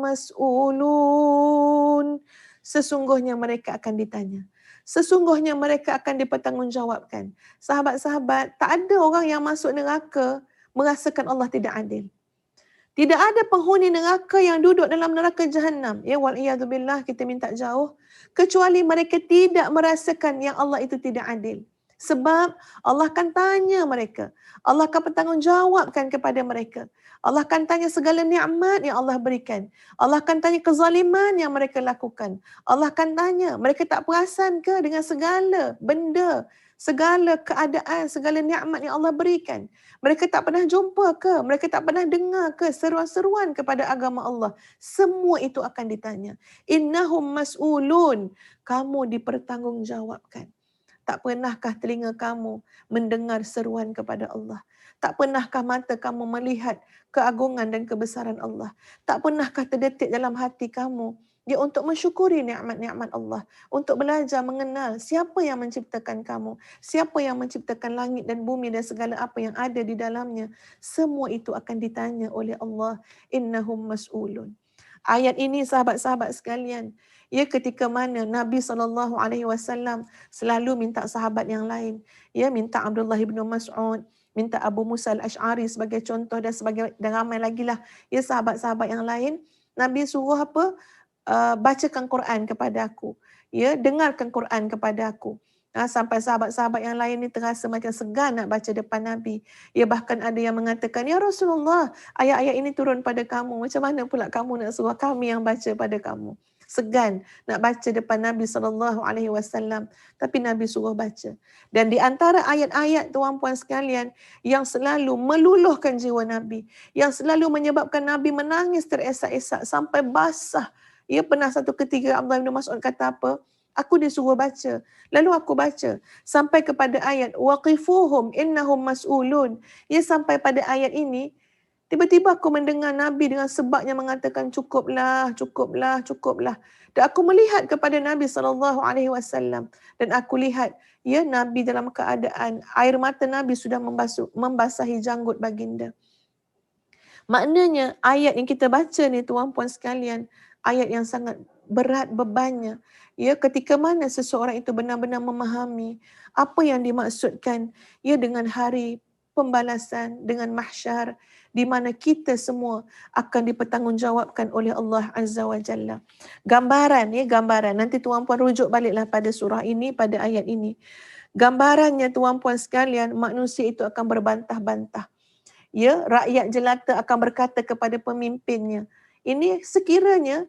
mas'ulun. Sesungguhnya mereka akan ditanya. Sesungguhnya mereka akan dipertanggungjawabkan. Sahabat-sahabat, tak ada orang yang masuk neraka merasakan Allah tidak adil. Tidak ada penghuni neraka yang duduk dalam neraka Jahannam. Ya, wal'iyadzubillah, kita minta jauh. Kecuali mereka tidak merasakan yang Allah itu tidak adil. Sebab Allah akan tanya mereka. Allah akan bertanggungjawabkan kepada mereka. Allah akan tanya segala nikmat yang Allah berikan. Allah akan tanya kezaliman yang mereka lakukan. Allah akan tanya, mereka tak perasan ke dengan segala benda, segala keadaan, segala nikmat yang Allah berikan? Mereka tak pernah jumpa ke? Mereka tak pernah dengar ke seruan-seruan kepada agama Allah? Semua itu akan ditanya. Innahum mas'ulun. Kamu dipertanggungjawabkan. Tak pernahkah telinga kamu mendengar seruan kepada Allah? Tak pernahkah mata kamu melihat keagungan dan kebesaran Allah? Tak pernahkah terdetik dalam hati kamu dia untuk mensyukuri nikmat-nikmat Allah, untuk belajar mengenal siapa yang menciptakan kamu, siapa yang menciptakan langit dan bumi dan segala apa yang ada di dalamnya. Semua itu akan ditanya oleh Allah. Innahum mas'ulun. Ayat ini sahabat-sahabat sekalian, ya, ketika mana Nabi SAW selalu minta sahabat yang lain, ya, minta Abdullah bin Mas'ud, minta Abu Musa al-Ash'ari sebagai contoh dan ramai lagi lah, ya, sahabat-sahabat yang lain. Nabi suruh apa? bacakan Quran kepada aku. Ya, dengarkan Quran kepada aku. Sampai sahabat-sahabat yang lain ni terasa macam segan nak baca depan Nabi. Ya, bahkan ada yang mengatakan, "Ya Rasulullah, ayat-ayat ini turun pada kamu. Macam mana pula kamu nak suruh kami yang baca pada kamu?" Segan nak baca depan Nabi SAW. Tapi Nabi suruh baca. Dan di antara ayat-ayat tuan-puan sekalian yang selalu meluluhkan jiwa Nabi, yang selalu menyebabkan Nabi menangis teresak-esak sampai basah. Ya, pernah satu ketika Abdullah bin Mas'ud kata apa? Aku disuruh baca. Lalu aku baca sampai kepada ayat waqifuhum innahum mas'ulun. Ya, sampai pada ayat ini tiba-tiba aku mendengar Nabi dengan sebabnya mengatakan cukuplah, cukuplah, cukuplah. Dan aku melihat kepada Nabi SAW dan aku lihat ya Nabi dalam keadaan air mata Nabi sudah membasahi janggut baginda. Maknanya ayat yang kita baca ni tuan-puan sekalian, ayat yang sangat berat bebannya. Ya, ketika mana seseorang itu benar-benar memahami apa yang dimaksudkan ya dengan hari pembalasan, dengan mahsyar, di mana kita semua akan dipertanggungjawabkan oleh Allah Azza wa Jalla. Gambaran ya, gambaran. Nanti tuan-puan rujuk baliklah pada surah ini, pada ayat ini. Gambarannya tuan-puan sekalian, manusia itu akan berbantah-bantah. Ya, rakyat jelata akan berkata kepada pemimpinnya. Ini sekiranya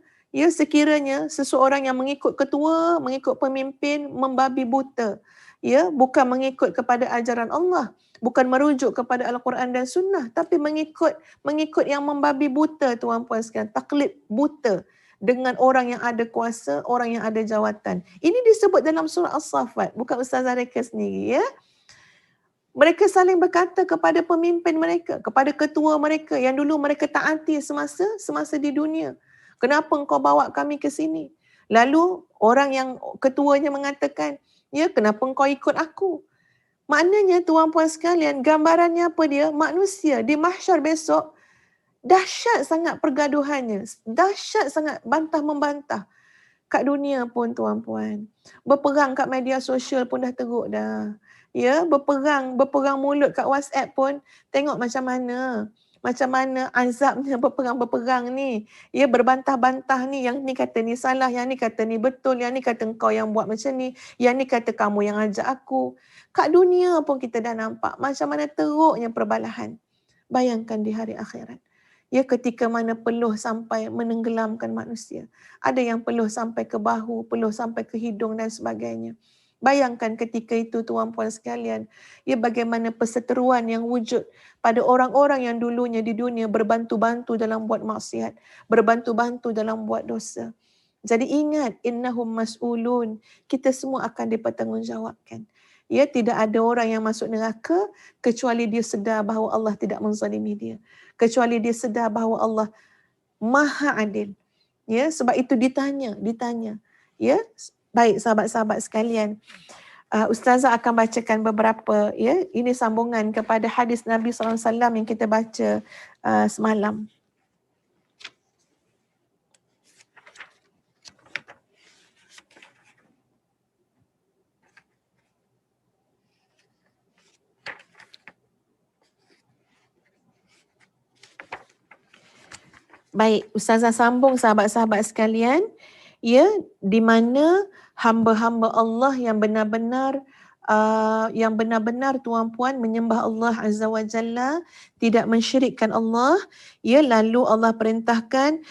seseorang yang mengikut ketua, mengikut pemimpin, membabi buta. Ya, bukan mengikut kepada ajaran Allah, bukan merujuk kepada Al-Quran dan Sunnah, tapi mengikut yang membabi buta tuan-puan sekalian, taklid buta dengan orang yang ada kuasa, orang yang ada jawatan. Ini disebut dalam surah As-Saffat, bukan Ustazah Reka sendiri ya. Mereka saling berkata kepada pemimpin mereka, kepada ketua mereka yang dulu mereka taati semasa di dunia. Kenapa engkau bawa kami ke sini? Lalu orang yang ketuanya mengatakan, ya kenapa engkau ikut aku? Maknanya tuan-puan sekalian, gambarannya apa dia? Manusia di mahsyar besok, dahsyat sangat pergaduhannya, dahsyat sangat bantah-membantah. Kat dunia pun tuan-puan, berperang kat media sosial pun dah teruk dah. Ya, berperang mulut kat WhatsApp pun tengok macam mana azabnya berperang ni. Ya, berbantah-bantah ni, yang ni kata ni salah, yang ni kata ni betul, yang ni kata engkau yang buat macam ni, yang ni kata kamu yang ajak aku. Kat dunia pun kita dah nampak macam mana teruknya perbalahan. Bayangkan di hari akhirat. Ya, ketika mana peluh sampai menenggelamkan manusia. Ada yang peluh sampai ke bahu, peluh sampai ke hidung dan sebagainya. Bayangkan ketika itu tuan-puan sekalian, ya bagaimana perseteruan yang wujud pada orang-orang yang dulunya di dunia berbantu-bantu dalam buat maksiat, berbantu-bantu dalam buat dosa. Jadi ingat, innahum mas'ulun, kita semua akan dipertanggungjawabkan. Ya, tidak ada orang yang masuk neraka kecuali dia sedar bahawa Allah tidak menzalimi dia. Kecuali dia sedar bahawa Allah Maha Adil. Ya, sebab itu ditanya. Ya, baik sahabat-sahabat sekalian. Ustazah akan bacakan beberapa, ya, ini sambungan kepada hadis Nabi SAW yang kita baca semalam. Baik, Ustazah sambung sahabat-sahabat sekalian, ya, di mana hamba-hamba Allah yang benar-benar tuan-puan menyembah Allah Azza wa Jalla, tidak mensyirikkan Allah, ya, lalu Allah perintahkan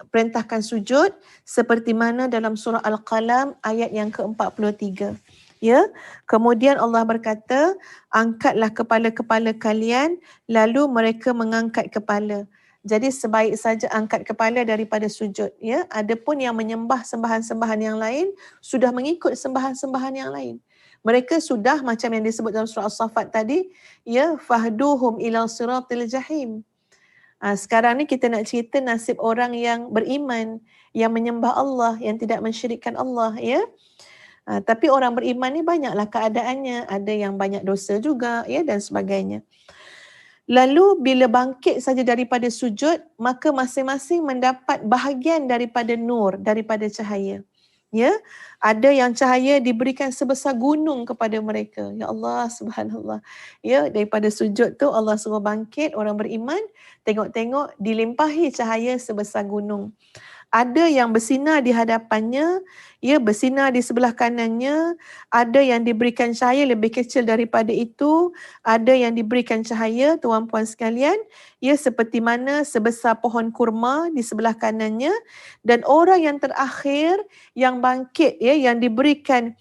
perintahkan sujud seperti mana dalam surah Al-Qalam ayat yang ke-43. Ya, kemudian Allah berkata, angkatlah kepala-kepala kalian, lalu mereka mengangkat kepala. Jadi sebaik saja angkat kepala daripada sujud. Ya, adapun yang menyembah sembahan-sembahan yang lain sudah mengikut sembahan-sembahan yang lain. Mereka sudah macam yang disebut dalam surah As-Saffat tadi, ya, fahduhum ila siratil jahim. Sekarang ni kita nak cerita nasib orang yang beriman, yang menyembah Allah, yang tidak mensyirikkan Allah, ya. Tapi orang beriman ni banyaklah keadaannya, ada yang banyak dosa juga, ya, dan sebagainya. Lalu bila bangkit saja daripada sujud, maka masing-masing mendapat bahagian daripada nur, daripada cahaya. Ya, ada yang cahaya diberikan sebesar gunung kepada mereka. Ya Allah, subhanallah. Ya, daripada sujud tu Allah suruh bangkit orang beriman, tengok-tengok dilimpahi cahaya sebesar gunung. Ada yang bersinar di hadapannya, ya, bersinar di sebelah kanannya, ada yang diberikan cahaya lebih kecil daripada itu, ada yang diberikan cahaya, tuan-puan sekalian, ya, seperti mana sebesar pohon kurma di sebelah kanannya, dan orang yang terakhir yang bangkit, ya, yang diberikan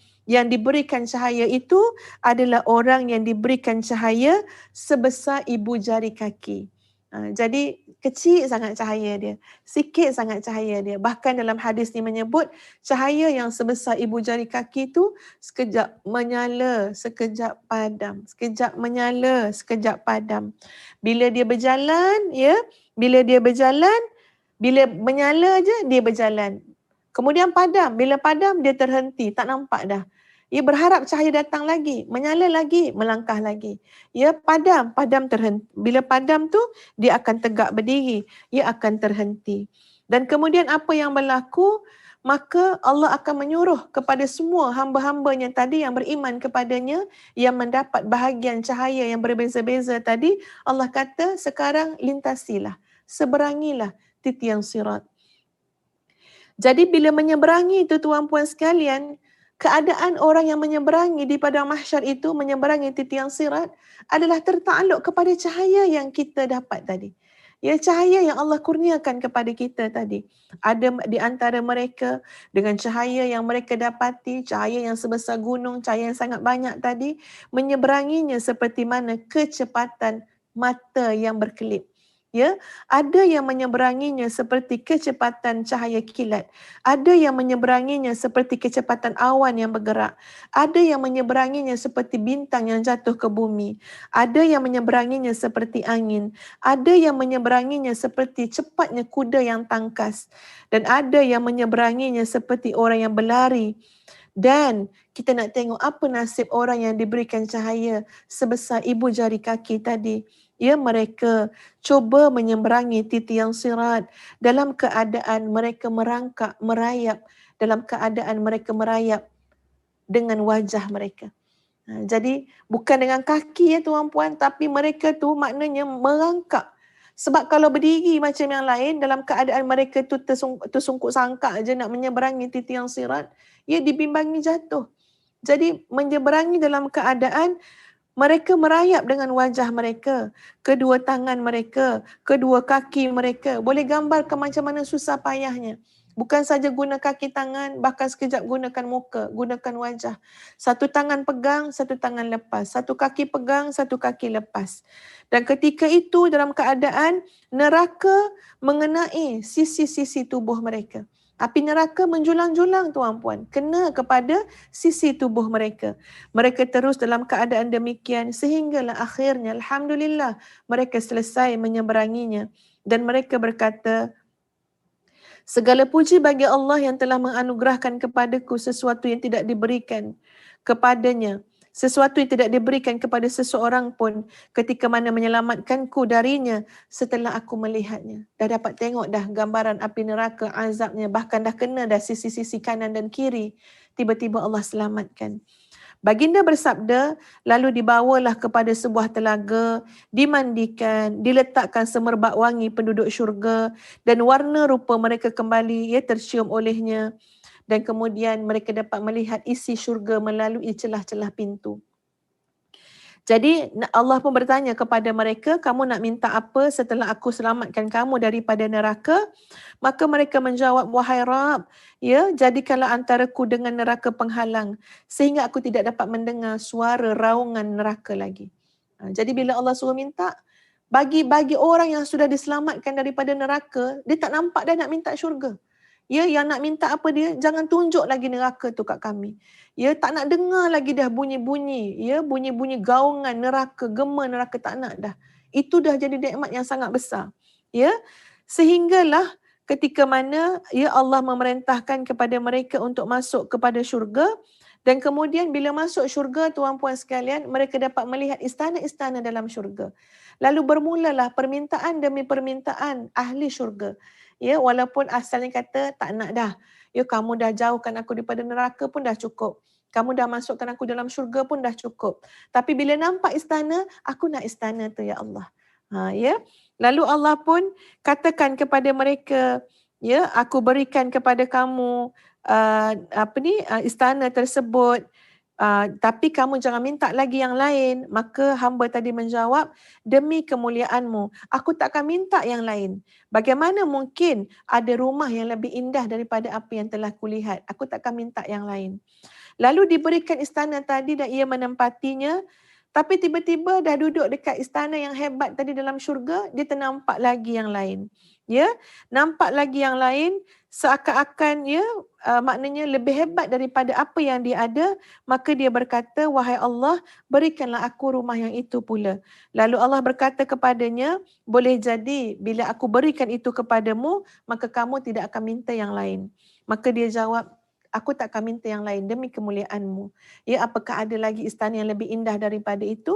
cahaya itu adalah orang yang diberikan cahaya sebesar ibu jari kaki. Jadi kecil sangat cahaya dia, sikit sangat cahaya dia. Bahkan dalam hadis ni menyebut cahaya yang sebesar ibu jari kaki itu sekejap menyala, sekejap padam, sekejap menyala, sekejap padam. Bila dia berjalan, ya, bila menyala je dia berjalan. Kemudian padam, bila padam dia terhenti, tak nampak dah. Ia berharap cahaya datang lagi, menyala lagi, melangkah lagi. Ya, padam terhenti. Bila padam tu, dia akan tegak berdiri, ia akan terhenti. Dan kemudian apa yang berlaku? Maka Allah akan menyuruh kepada semua hamba-hambanya tadi yang beriman kepadanya, yang mendapat bahagian cahaya yang berbeza-beza tadi, Allah kata sekarang lintasilah, seberangilah titian sirat. Jadi bila menyeberangi itu tuan-puan sekalian, keadaan orang yang menyeberangi di padang mahsyar itu, menyeberangi titian sirat adalah tertakluk kepada cahaya yang kita dapat tadi. Ya, cahaya yang Allah kurniakan kepada kita tadi. Ada di antara mereka dengan cahaya yang mereka dapati, cahaya yang sebesar gunung, cahaya yang sangat banyak tadi, menyeberanginya seperti mana kecepatan mata yang berkelip. Ya, ada yang menyeberanginya seperti kecepatan cahaya kilat. Ada yang menyeberanginya seperti kecepatan awan yang bergerak. Ada yang menyeberanginya seperti bintang yang jatuh ke bumi. Ada yang menyeberanginya seperti angin. Ada yang menyeberanginya seperti cepatnya kuda yang tangkas. Dan ada yang menyeberanginya seperti orang yang berlari. Dan kita nak tengok apa nasib orang yang diberikan cahaya sebesar ibu jari kaki tadi. Ya, mereka cuba menyeberangi titian sirat dalam keadaan mereka merangkak, merayap, dalam keadaan mereka merayap dengan wajah mereka. Jadi bukan dengan kaki ya tuan-puan, tapi mereka tu maknanya merangkak. Sebab kalau berdiri macam yang lain, dalam keadaan mereka tu tersungkuk sangkak je nak menyeberangi titian sirat, ia dibimbangi jatuh. Jadi menyeberangi dalam keadaan mereka merayap dengan wajah mereka, kedua tangan mereka, kedua kaki mereka. Boleh gambarkan macam mana susah payahnya. Bukan saja guna kaki tangan, bahkan sekejap gunakan muka, gunakan wajah. Satu tangan pegang, satu tangan lepas. Satu kaki pegang, satu kaki lepas. Dan ketika itu dalam keadaan neraka mengenai sisi-sisi tubuh mereka. Api neraka menjulang-julang tuan-puan, kena kepada sisi tubuh mereka. Mereka terus dalam keadaan demikian sehinggalah akhirnya alhamdulillah mereka selesai menyeberanginya. Dan mereka berkata, segala puji bagi Allah yang telah menganugerahkan kepadaku sesuatu yang tidak diberikan kepadanya. Sesuatu yang tidak diberikan kepada seseorang pun ketika mana menyelamatkanku darinya setelah aku melihatnya. Dah dapat tengok dah gambaran api neraka, azabnya. Bahkan dah kena dah sisi-sisi kanan dan kiri. Tiba-tiba Allah selamatkan. Baginda bersabda, lalu dibawalah kepada sebuah telaga, dimandikan, diletakkan semerbak wangi penduduk syurga dan warna rupa mereka kembali tercium olehnya. Dan kemudian mereka dapat melihat isi syurga melalui celah-celah pintu. Jadi Allah pun bertanya kepada mereka, kamu nak minta apa setelah aku selamatkan kamu daripada neraka? Maka mereka menjawab, wahai Rabb, ya, jadikanlah antaraku dengan neraka penghalang sehingga aku tidak dapat mendengar suara raungan neraka lagi. Jadi bila Allah suruh minta, bagi orang yang sudah diselamatkan daripada neraka, dia tak nampak dah nak minta syurga. Ya, yang nak minta apa dia, jangan tunjuk lagi neraka tu kat kami. Ya, tak nak dengar lagi dah bunyi-bunyi, ya, bunyi-bunyi gaungan neraka, gema neraka, tak nak dah. Itu dah jadi nikmat yang sangat besar. Ya, sehinggalah ketika mana ya Allah memerintahkan kepada mereka untuk masuk kepada syurga, dan kemudian bila masuk syurga tuan-puan sekalian, mereka dapat melihat istana-istana dalam syurga. Lalu bermulalah permintaan demi permintaan ahli syurga. Ya, walaupun asalnya kata tak nak dah. Ya, kamu dah jauhkan aku daripada neraka pun dah cukup. Kamu dah masukkan aku dalam syurga pun dah cukup. Tapi bila nampak istana, aku nak istana tu ya Allah. Ya. Lalu Allah pun katakan kepada mereka, Ya, aku berikan kepada kamu istana tersebut, tapi kamu jangan minta lagi yang lain. Maka hamba tadi menjawab, demi kemuliaanmu, aku tak akan minta yang lain. Bagaimana mungkin ada rumah yang lebih indah daripada apa yang telah kulihat? Aku tak akan minta yang lain. Lalu diberikan istana tadi dan ia menempatinya. Tapi tiba-tiba dah duduk dekat istana yang hebat tadi dalam syurga, dia ternampak lagi yang lain. Ya, nampak lagi yang lain seakan-akan maknanya lebih hebat daripada apa yang dia ada, maka dia berkata, wahai Allah, berikanlah aku rumah yang itu pula. Lalu Allah berkata kepadanya, boleh jadi bila aku berikan itu kepadamu, maka kamu tidak akan minta yang lain. Maka dia jawab, aku tak akan minta yang lain demi kemuliaanmu. Ya, apakah ada lagi istana yang lebih indah daripada itu?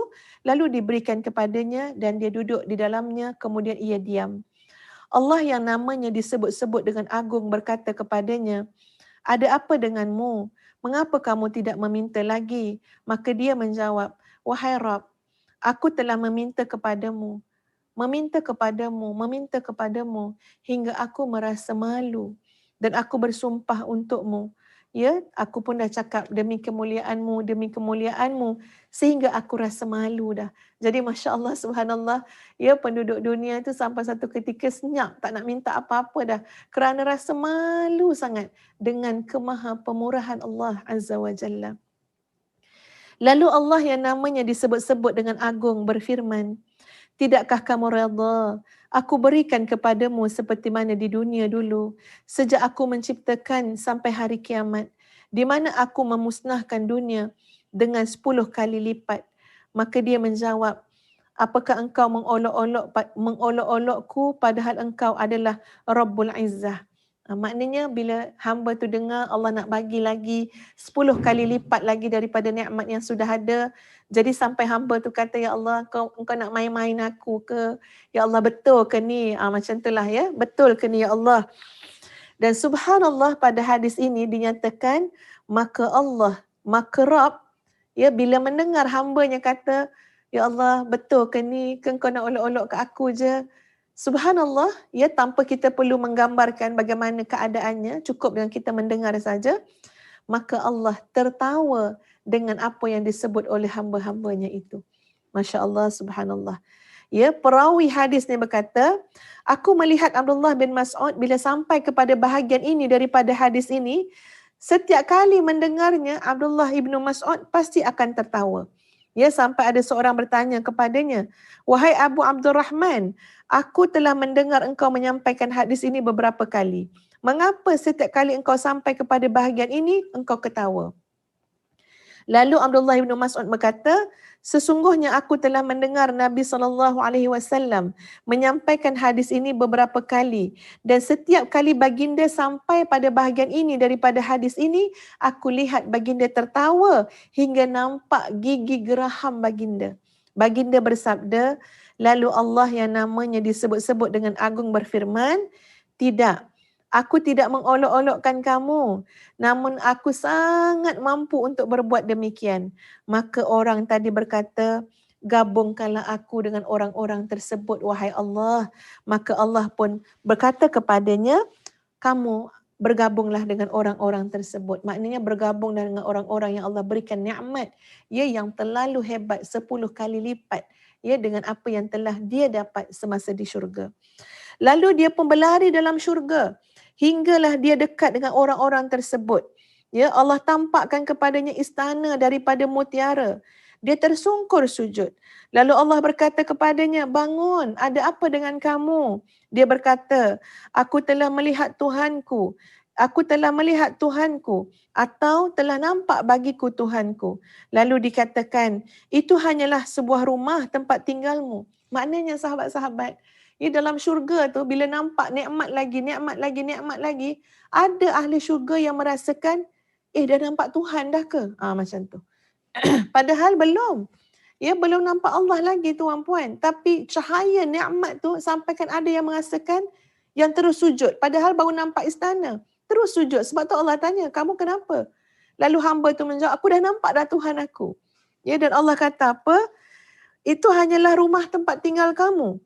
Lalu diberikan kepadanya dan dia duduk di dalamnya, kemudian ia diam. Allah yang namanya disebut-sebut dengan agung berkata kepadanya, ada apa denganmu? Mengapa kamu tidak meminta lagi? Maka dia menjawab, wahai Rabb, aku telah meminta kepadamu, meminta kepadamu hingga aku merasa malu dan aku bersumpah untukmu. Ya, aku pun dah cakap demi kemuliaanmu sehingga aku rasa malu dah. Jadi Masya Allah, Subhanallah, ya penduduk dunia itu sampai satu ketika senyap, tak nak minta apa-apa dah kerana rasa malu sangat dengan kemaha pemurahan Allah Azza wa Jalla. Lalu Allah yang namanya disebut-sebut dengan agung berfirman, tidakkah kamu redha aku berikan kepadamu seperti mana di dunia dulu, sejak aku menciptakan sampai hari kiamat, di mana aku memusnahkan dunia dengan 10 kali lipat. Maka dia menjawab, apakah engkau mengolok-olokku padahal engkau adalah Rabbul Izzah. Maknanya bila hamba tu dengar Allah nak bagi lagi 10 kali lipat lagi daripada nikmat yang sudah ada, jadi sampai hamba tu kata, ya Allah, engkau nak main-main aku ke? Ya Allah, betul ke ni? Macam itulah ya, betul ke ni ya Allah? Dan subhanallah, pada hadis ini dinyatakan, maka Rabb, ya, bila mendengar hambanya kata, ya Allah, betul ke ni? Ke engkau nak olok-olok ke aku je? Subhanallah, ya, tanpa kita perlu menggambarkan bagaimana keadaannya, cukup dengan kita mendengar saja, maka Allah tertawa dengan apa yang disebut oleh hamba-hambanya itu. Masya Allah, subhanallah. Ya, perawi hadis ni berkata, aku melihat Abdullah bin Mas'ud bila sampai kepada bahagian ini daripada hadis ini, setiap kali mendengarnya, Abdullah bin Mas'ud pasti akan tertawa. Ya, sampai ada seorang bertanya kepadanya, wahai Abu Abdurrahman, aku telah mendengar engkau menyampaikan hadis ini beberapa kali. Mengapa setiap kali engkau sampai kepada bahagian ini, engkau ketawa? Lalu Abdullah bin Mas'ud berkata, sesungguhnya aku telah mendengar Nabi SAW menyampaikan hadis ini beberapa kali. Dan setiap kali baginda sampai pada bahagian ini daripada hadis ini, aku lihat baginda tertawa hingga nampak gigi geraham baginda. Baginda bersabda, lalu Allah yang namanya disebut-sebut dengan agung berfirman, tidak, aku tidak mengolok-olokkan kamu, namun aku sangat mampu untuk berbuat demikian. Maka orang tadi berkata, gabungkanlah aku dengan orang-orang tersebut, wahai Allah. Maka Allah pun berkata kepadanya, kamu bergabunglah dengan orang-orang tersebut. Maknanya bergabung dengan orang-orang yang Allah berikan nikmat, ya, yang terlalu hebat 10 kali lipat, ya, dengan apa yang telah dia dapat semasa di syurga. Lalu dia pun berlari dalam syurga hinggalah dia dekat dengan orang-orang tersebut. Ya, Allah tampakkan kepadanya istana daripada mutiara. Dia tersungkur sujud. Lalu Allah berkata kepadanya, bangun, ada apa dengan kamu? Dia berkata, aku telah melihat Tuhanku. Aku telah melihat Tuhanku atau telah nampak bagiku Tuhanku. Lalu dikatakan, itu hanyalah sebuah rumah tempat tinggalmu. Maknanya sahabat-sahabat, ya, dalam syurga tu bila nampak nikmat lagi, ada ahli syurga yang merasakan, dah nampak Tuhan dah ke? Macam tu. Padahal belum. Ya, belum nampak Allah lagi tuan-puan. Tapi cahaya nikmat tu sampaikan ada yang merasakan yang terus sujud. Padahal baru nampak istana. Terus sujud. Sebab tu Allah tanya, kamu kenapa? Lalu hamba tu menjawab, aku dah nampak dah Tuhan aku. Ya, dan Allah kata apa? Itu hanyalah rumah tempat tinggal kamu.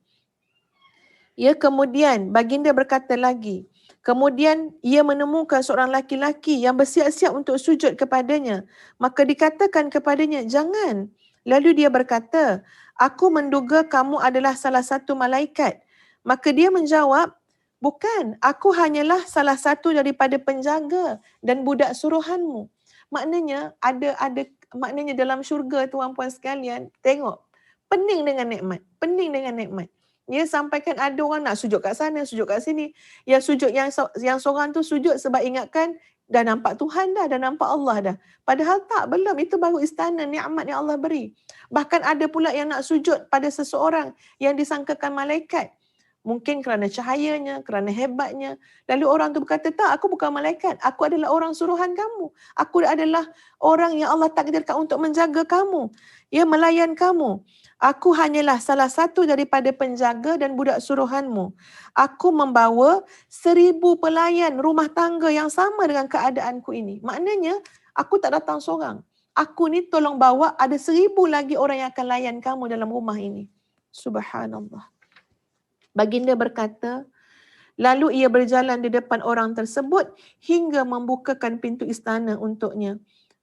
Ya, kemudian baginda berkata lagi, Kemudian ia menemukan seorang laki-laki yang bersiap-siap untuk sujud kepadanya. Maka dikatakan kepadanya, jangan. Lalu dia berkata, aku menduga kamu adalah salah satu malaikat. Maka dia menjawab, bukan, aku hanyalah salah satu daripada penjaga dan budak suruhanmu. Maknanya maknanya dalam syurga tuan-puan sekalian, tengok, pening dengan nikmat, pening dengan nikmat. Ya, sampaikan ada orang nak sujud kat sana, sujud kat sini. Yang sujud yang seorang tu sujud sebab ingatkan dah nampak Tuhan dah nampak Allah dah. Padahal tak, belum, itu baru istana nikmat yang Allah beri. Bahkan ada pula yang nak sujud pada seseorang yang disangkakan malaikat. Mungkin kerana cahayanya, kerana hebatnya. Lalu orang tu berkata, tak, aku bukan malaikat. Aku adalah orang suruhan kamu. Aku adalah orang yang Allah takdirkan untuk menjaga kamu. Ya, melayan kamu. Aku hanyalah salah satu daripada penjaga dan budak suruhanmu. Aku membawa 1,000 pelayan rumah tangga yang sama dengan keadaanku ini. Maknanya, aku tak datang seorang. Aku ni tolong bawa ada 1,000 lagi orang yang akan layan kamu dalam rumah ini. Subhanallah. Baginda berkata, lalu ia berjalan di depan orang tersebut hingga membukakan pintu istana untuknya.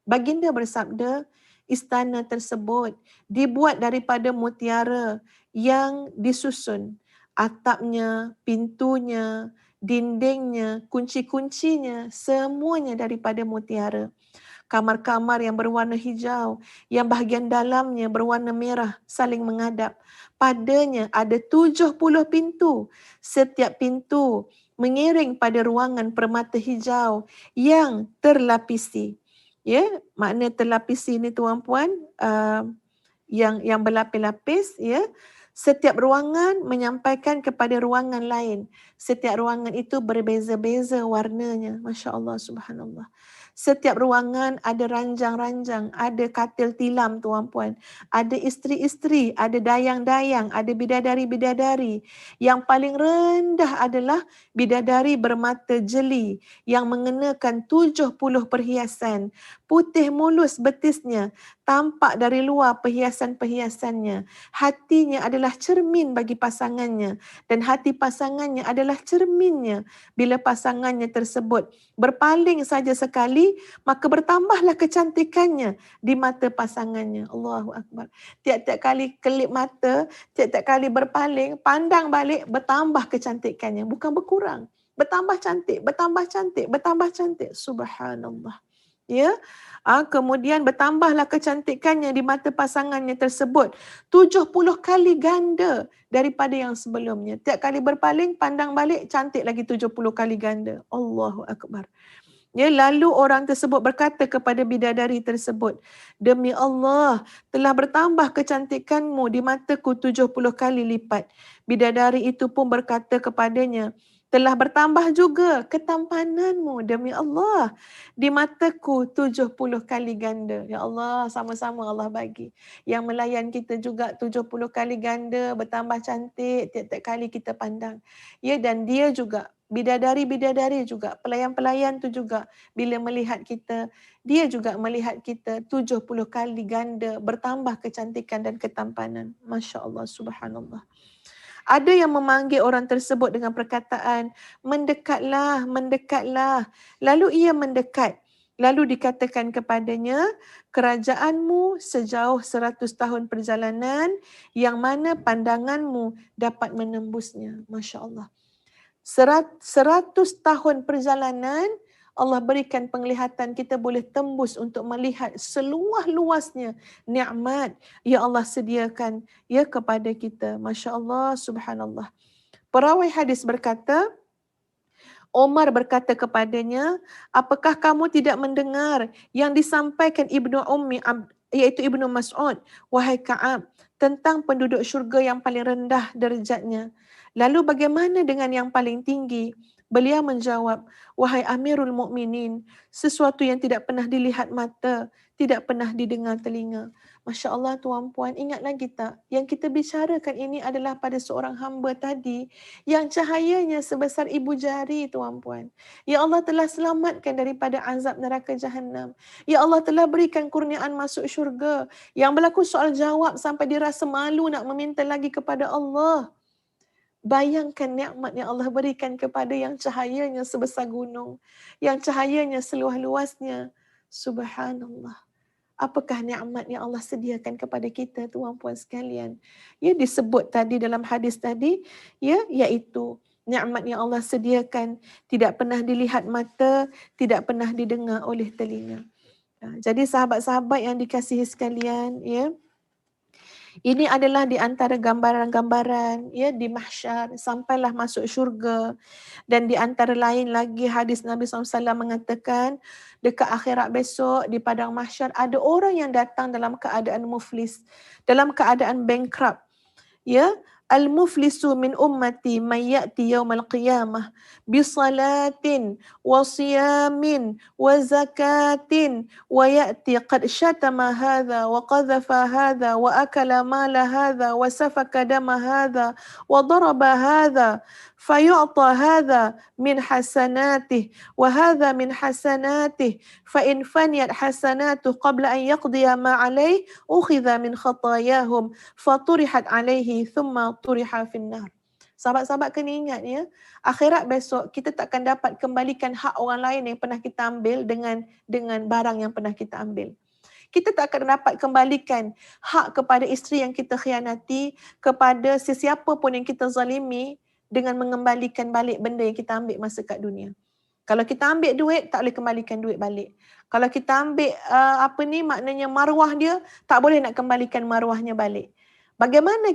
Baginda bersabda, istana tersebut dibuat daripada mutiara yang disusun. Atapnya, pintunya, dindingnya, kunci-kuncinya, semuanya daripada mutiara. Kamar-kamar yang berwarna hijau, yang bahagian dalamnya berwarna merah saling menghadap. Padanya ada 70 pintu. Setiap pintu mengiring pada ruangan permata hijau yang terlapisi. Ya, makna terlapisi ni tuan-puan, yang berlapis-lapis, ya. Setiap ruangan menyampaikan kepada ruangan lain. Setiap ruangan itu berbeza-beza warnanya. Masya Allah, subhanallah. Setiap ruangan ada ranjang-ranjang, ada katil tilam tuan-puan, ada isteri-isteri, ada dayang-dayang, ada bidadari-bidadari. Yang paling rendah adalah bidadari bermata jeli yang mengenakan 70 perhiasan. Putih mulus betisnya, tampak dari luar perhiasan-perhiasannya. Hatinya adalah cermin bagi pasangannya dan hati pasangannya adalah cerminnya. Bila pasangannya tersebut berpaling saja sekali, maka bertambahlah kecantikannya di mata pasangannya. Allahu Akbar. Tiap-tiap kali kelip mata, tiap-tiap kali berpaling, pandang balik, bertambah kecantikannya. Bukan berkurang. Bertambah cantik, bertambah cantik, bertambah cantik. Subhanallah. Ya, kemudian bertambahlah kecantikannya di mata pasangannya tersebut 70 kali ganda daripada yang sebelumnya. Tiap kali berpaling, pandang balik, cantik lagi 70 kali ganda. Allahu Akbar. Ya, lalu orang tersebut berkata kepada bidadari tersebut, demi Allah, telah bertambah kecantikanmu di mataku 70 kali lipat. Bidadari itu pun berkata kepadanya, telah bertambah juga ketampananmu demi Allah di mataku 70 kali ganda. Ya Allah, sama-sama Allah bagi. Yang melayan kita juga 70 kali ganda, bertambah cantik tiap-tiap kali kita pandang. Ya, dan dia juga, bidadari-bidadari juga, pelayan-pelayan tu juga bila melihat kita, dia juga melihat kita 70 kali ganda, bertambah kecantikan dan ketampanan. Masya Allah, subhanallah. Ada yang memanggil orang tersebut dengan perkataan, mendekatlah, mendekatlah. Lalu ia mendekat. Lalu dikatakan kepadanya, kerajaanmu sejauh 100 tahun perjalanan yang mana pandanganmu dapat menembusnya. Masya Allah. 100 tahun perjalanan, Allah berikan penglihatan, kita boleh tembus untuk melihat seluas-luasnya nikmat yang Allah sediakan ya kepada kita. Masya Allah, subhanallah. Perawi hadis berkata, Omar berkata kepadanya, apakah kamu tidak mendengar yang disampaikan Ibnu Ummi, iaitu Ibnu Mas'ud, wahai Ka'ab, tentang penduduk syurga yang paling rendah derajatnya. Lalu bagaimana dengan yang paling tinggi? Beliau menjawab, wahai Amirul Mukminin, sesuatu yang tidak pernah dilihat mata, tidak pernah didengar telinga. Masya Allah tuan-puan, ingat lagi tak? Yang kita bicarakan ini adalah pada seorang hamba tadi yang cahayanya sebesar ibu jari tuan-puan. Ya Allah telah selamatkan daripada azab neraka Jahannam. Ya Allah telah berikan kurniaan masuk syurga. Yang berlaku soal jawab sampai dia rasa malu nak meminta lagi kepada Allah. Bayangkan nikmat yang Allah berikan kepada yang cahayanya sebesar gunung, yang cahayanya seluas-luasnya. Subhanallah. Apakah nikmat yang Allah sediakan kepada kita, tuan puan sekalian? Ya, disebut tadi dalam hadis tadi, ya, iaitu nikmat yang Allah sediakan tidak pernah dilihat mata, tidak pernah didengar oleh telinga. Jadi sahabat-sahabat yang dikasihi sekalian, ya, ini adalah di antara gambaran-gambaran, ya, di mahsyar sampailah masuk syurga. Dan di antara lain lagi hadis Nabi SAW mengatakan dekat akhirat besok di padang mahsyar ada orang yang datang dalam keadaan muflis, dalam keadaan bankrupt. Ya, al-muflisu min ummati man ya'ti yaumal qiyamah bi salatin wa siyamin wa zakatin wa ya'ti qad syatama hadha wa qadhafa hadha wa akala mala hadha wa safaka dama hadha wa daraba hadha fayu'ta hadha min hasanatih wa hadha min hasanatih fa in faniyat hasanatuh qabla an yaqdiya ma alayh ukhidha min khatayahum faturihat alaihi thumma turiha finnar. Sahabat-sahabat kena ingat, ya, akhirat besok kita takkan dapat kembalikan hak orang lain yang pernah kita ambil dengan barang yang pernah kita ambil. Kita tak akan dapat kembalikan hak kepada isteri yang kita khianati, kepada sesiapa pun yang kita zalimi dengan mengembalikan balik benda yang kita ambil masa kat dunia. Kalau kita ambil duit, tak boleh kembalikan duit balik. Kalau kita ambil maknanya maruah dia, tak boleh nak kembalikan maruahnya balik. Bagaimana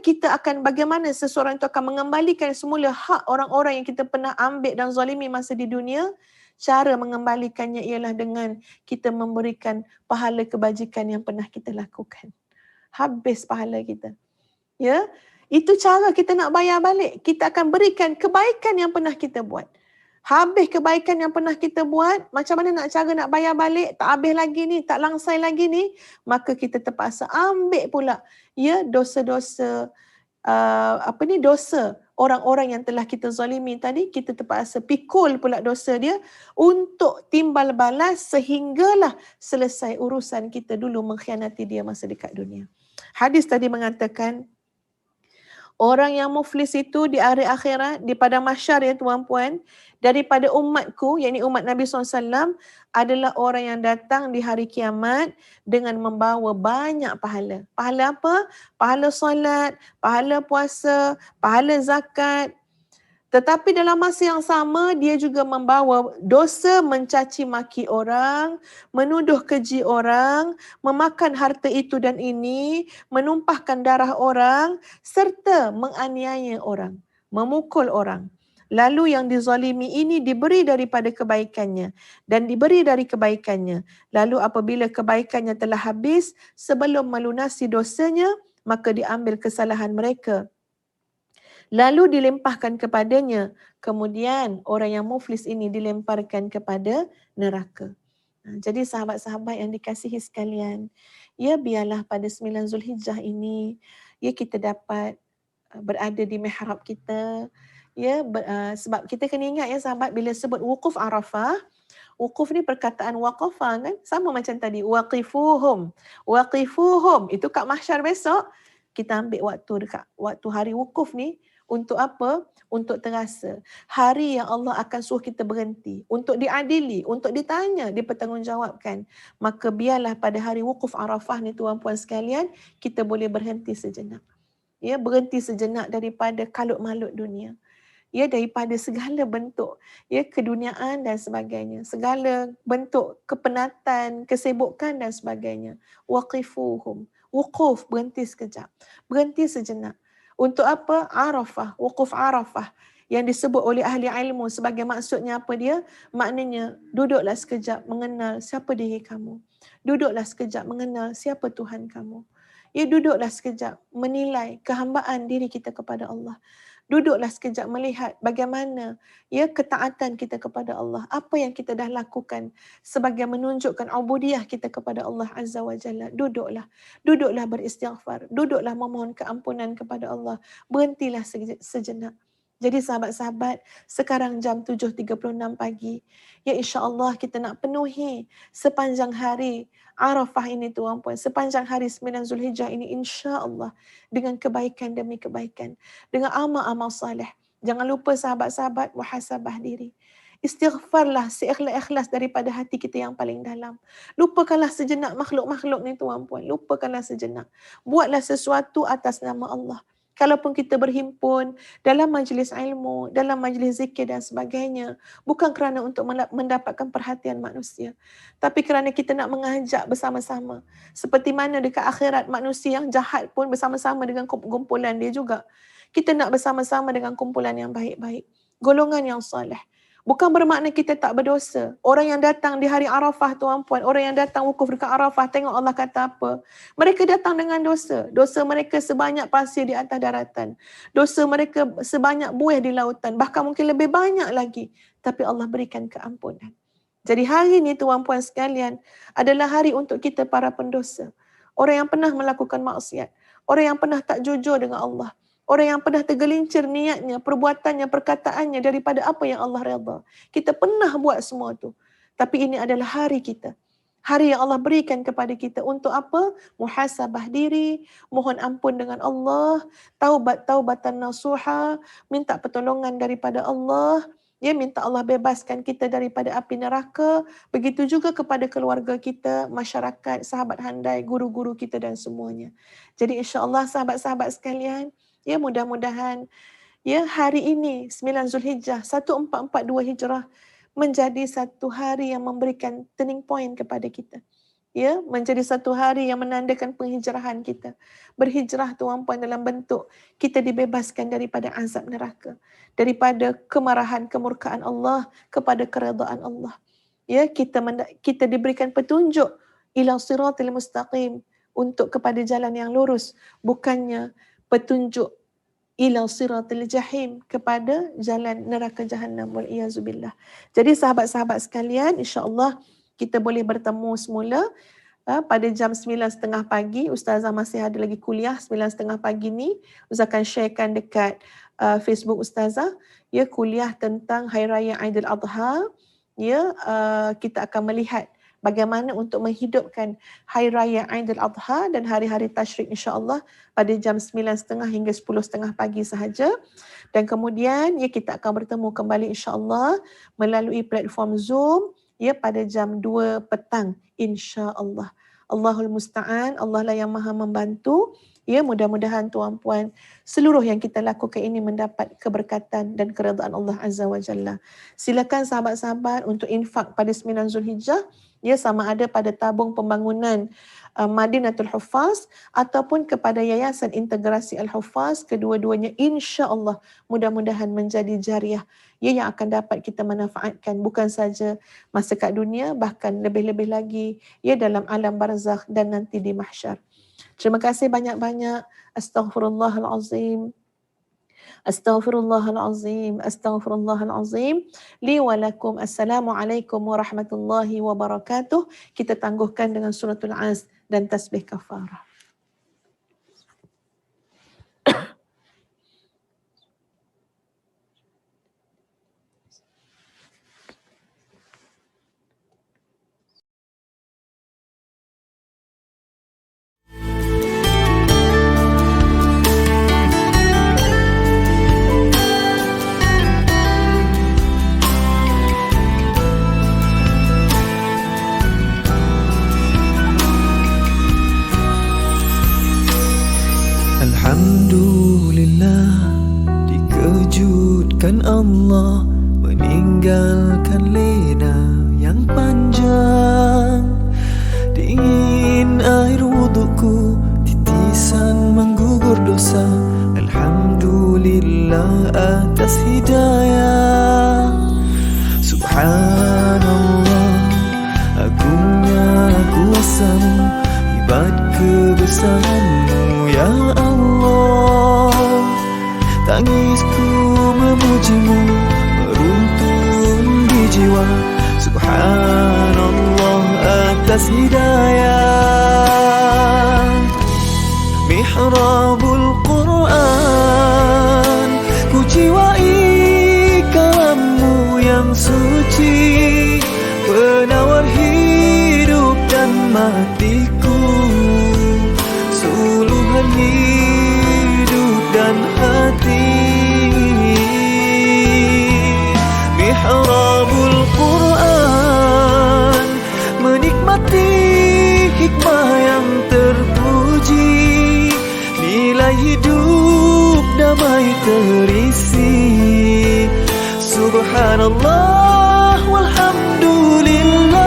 seseorang itu akan mengembalikan semula hak orang-orang yang kita pernah ambil dan zalimi masa di dunia? Cara mengembalikannya ialah dengan kita memberikan pahala kebajikan yang pernah kita lakukan. Habis pahala kita. Ya, itu cara kita nak bayar balik. Kita akan berikan kebaikan yang pernah kita buat. Habis kebaikan yang pernah kita buat, macam mana cara nak bayar balik? Tak habis lagi ni, tak langsai lagi ni, maka kita terpaksa ambil pula, ya, dosa-dosa dosa orang-orang yang telah kita zalimi tadi. Kita terpaksa pikul pula dosa dia untuk timbal balas sehinggalah selesai urusan kita dulu mengkhianati dia masa dekat dunia. Hadis tadi mengatakan orang yang muflis itu di hari akhirat, di padang mahsyar, ya tuan-puan, daripada umatku, yakni umat Nabi SAW, adalah orang yang datang di hari kiamat dengan membawa banyak pahala. Pahala apa? Pahala solat, pahala puasa, pahala zakat. Tetapi dalam masa yang sama, dia juga membawa dosa mencaci maki orang, menuduh keji orang, memakan harta itu dan ini, menumpahkan darah orang, serta menganiaya orang, memukul orang. Lalu yang dizalimi ini diberi daripada kebaikannya dan diberi dari kebaikannya. Lalu apabila kebaikannya telah habis, sebelum melunasi dosanya, maka diambil kesalahan mereka. Lalu dilimpahkan kepadanya. Kemudian orang yang muflis ini dilemparkan kepada neraka. Jadi sahabat-sahabat yang dikasihi sekalian, ya, biarlah pada 9 Zulhijjah ini, ya, kita dapat berada di mihrab kita. Ya, sebab kita kena ingat, ya sahabat, bila sebut wukuf Arafah, wukuf ni perkataan waqafa kan? Sama macam tadi, waqifuhum. Waqifuhum, itu kat mahsyar besok, kita ambil waktu hari wukuf ni. Untuk apa? Untuk terasa hari yang Allah akan suruh kita berhenti, untuk diadili, untuk ditanya, dipertanggungjawabkan. Maka biarlah pada hari wukuf Arafah ni tuan-puan sekalian, kita boleh berhenti sejenak. Ya, berhenti sejenak daripada kalut-malut dunia. Ya, daripada segala bentuk, ya, keduniaan dan sebagainya, segala bentuk kepenatan, kesibukan dan sebagainya. Waqifuhum. Wukuf, berhenti sekejap. Berhenti sejenak. Untuk apa? Arafah, wukuf Arafah yang disebut oleh ahli ilmu sebagai maksudnya apa dia? Maknanya duduklah sekejap mengenal siapa diri kamu. Duduklah sekejap mengenal siapa Tuhan kamu. Ya, duduklah sekejap menilai kehambaan diri kita kepada Allah. Duduklah sekejap melihat bagaimana, ya, ketaatan kita kepada Allah. Apa yang kita dah lakukan sebagai menunjukkan ubudiyah kita kepada Allah Azza wa Jalla. Duduklah. Duduklah beristighfar. Duduklah memohon keampunan kepada Allah. Berhentilah sejenak. Jadi sahabat-sahabat, sekarang jam 7.36 pagi, ya insya-Allah kita nak penuhi sepanjang hari Arafah ini tuan puan, sepanjang hari 9 Zulhijjah ini insya-Allah dengan kebaikan demi kebaikan, dengan amal-amal soleh. Jangan lupa sahabat-sahabat muhasabah diri. Istighfarlah seikhlas-ikhlas daripada hati kita yang paling dalam. Lupakanlah sejenak makhluk-makhluk ni tuan puan, lupakanlah sejenak. Buatlah sesuatu atas nama Allah. Kalaupun kita berhimpun dalam majlis ilmu, dalam majlis zikir dan sebagainya, bukan kerana untuk mendapatkan perhatian manusia, tapi kerana kita nak mengajak bersama-sama. Seperti mana dekat akhirat manusia yang jahat pun bersama-sama dengan kumpulan dia juga. Kita nak bersama-sama dengan kumpulan yang baik-baik, golongan yang soleh. Bukan bermakna kita tak berdosa. Orang yang datang di hari Arafah tuan puan, orang yang datang wukuf dekat Arafah, tengok Allah kata apa. Mereka datang dengan dosa. Dosa mereka sebanyak pasir di atas daratan. Dosa mereka sebanyak buih di lautan. Bahkan mungkin lebih banyak lagi. Tapi Allah berikan keampunan. Jadi hari ini tuan puan sekalian adalah hari untuk kita para pendosa. Orang yang pernah melakukan maksiat. Orang yang pernah tak jujur dengan Allah. Orang yang pernah tergelincir niatnya, perbuatannya, perkataannya daripada apa yang Allah redha. Kita pernah buat semua tu. Tapi ini adalah hari kita. Hari yang Allah berikan kepada kita untuk apa? Muhasabah diri, mohon ampun dengan Allah, taubatan nasuha, minta pertolongan daripada Allah, ya, minta Allah bebaskan kita daripada api neraka. Begitu juga kepada keluarga kita, masyarakat, sahabat handai, guru-guru kita dan semuanya. Jadi insya-Allah sahabat-sahabat sekalian, ya mudah-mudahan ya hari ini 9 Zulhijjah 1442 Hijrah menjadi satu hari yang memberikan turning point kepada kita. Ya, menjadi satu hari yang menandakan penghijrahan kita. Berhijrah tuan puan dalam bentuk kita dibebaskan daripada azab neraka, daripada kemarahan kemurkaan Allah kepada keredaan Allah. Ya, kita diberikan petunjuk ila siratil mustaqim, untuk kepada jalan yang lurus, bukannya petunjuk ila siratil jahim, kepada jalan neraka Jahannam wal iyazubillah. Jadi sahabat-sahabat sekalian, insya-Allah kita boleh bertemu semula pada jam 9.30 pagi. Ustazah masih ada lagi kuliah 9.30 pagi ni. Ustazah akan sharekan dekat Facebook Ustazah, ya, kuliah tentang Hari Raya Aidil Adha. Ya, kita akan melihat bagaimana untuk menghidupkan Hari Raya Aidil Adha dan hari-hari tasyrik insya-Allah pada jam 9.30 hingga 10.30 pagi sahaja. Dan kemudian ya kita akan bertemu kembali insya-Allah melalui platform Zoom ya pada jam 2 petang insya-Allah. Allahul musta'an, Allah lah yang Maha membantu. Ya, mudah-mudahan tuan-puan seluruh yang kita lakukan ini mendapat keberkatan dan keredaan Allah Azza wa Jalla. Silakan sahabat-sahabat untuk infak pada 9 Zulhijjah, ya, sama ada pada tabung pembangunan Madinatul Huffaz ataupun kepada Yayasan Integrasi Al-Huffaz. Kedua-duanya insya-Allah mudah-mudahan menjadi jariah, ya, yang akan dapat kita manfaatkan bukan saja masa kat dunia, bahkan lebih-lebih lagi ya dalam alam barzakh dan nanti di mahsyar. Terima kasih banyak-banyak. Astaghfirullahalazim. Astaghfirullahalazim. Astaghfirullahalazim. Li wa lakum. Assalamualaikum warahmatullahi wabarakatuh. Kita tangguhkan dengan suratul Asr dan tasbih kafarah. Alhamdulillah, dikejutkan Allah meninggalkan lena yang panjang. Dingin air wudukku, titisan menggugur dosa. Alhamdulillah atas hidayah. Subhanallah, agungnya kuasamu, hebat kebesaranmu ya Allah. Tangisku memujimu meruntun di jiwa. Subhanallah atas hidayah. Mihrabul Quran, ku jiwai yang suci, penawar hidup dan matiku, suluhan hidup dan hati. Mihrabul Quran, menikmati hikmah yang terpuji, nilai hidup damai terisi. Subhanallah walhamdulillah.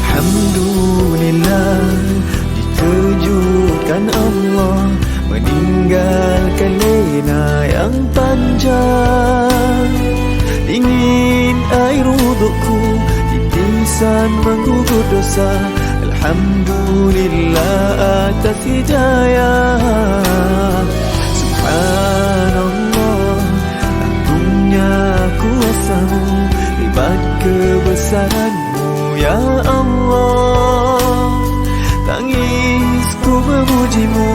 Alhamdulillah, dikejutkan Allah meninggalkan lena yang panjang. Dingin air wudukku, titisan menggugur dosa. Alhamdulillah atas hidayah. Subhanallah, agungnya kuasamu, hebat kebesaranmu ya Allah. Tangisku memujimu,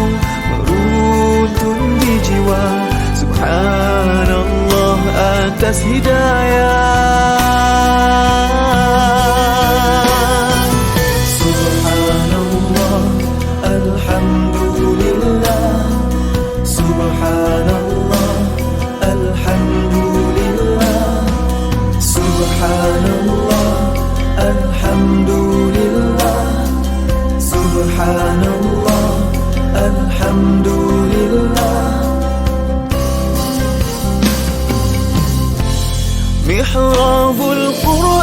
meruntun di jiwa. Subhanallah atas hidayah. Subhanallah, alhamdulillah. Subhanallah, alhamdulillah. Subhanallah, alhamdulillah. Subhanallah, alhamdulillah. Mihrabul Quran,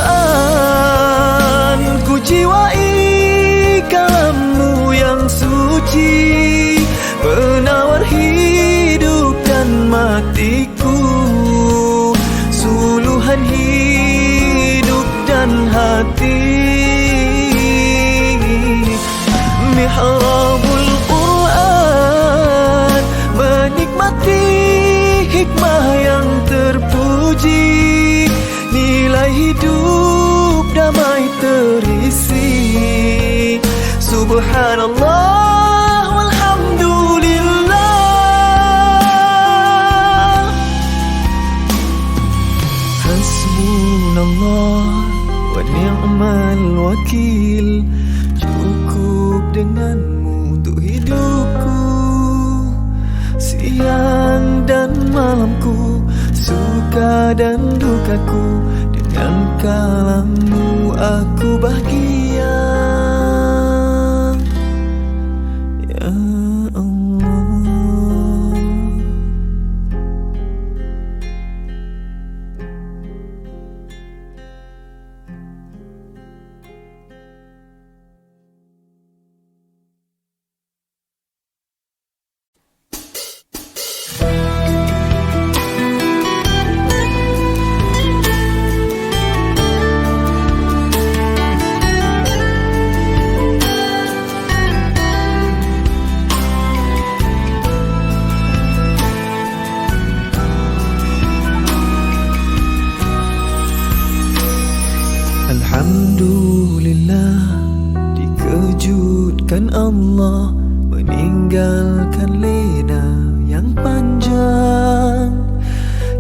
ku jiwai kalammu yang suci, penawar hidup dan matiku, suluhan hidup dan hati. Mihrabul Quran, menikmati hikmah yang terpuji, nilai hidup damai terisi. Subhanallah walhamdulillah. Hasbunallah wa ni'mal wakil, cukup denganmu untuk hidupku, siang dan malamku, suka dan dukaku. Dengan kalammu aku bahagia ya Allah. Alhamdulillah, dikejutkan Allah meninggalkan lena yang panjang.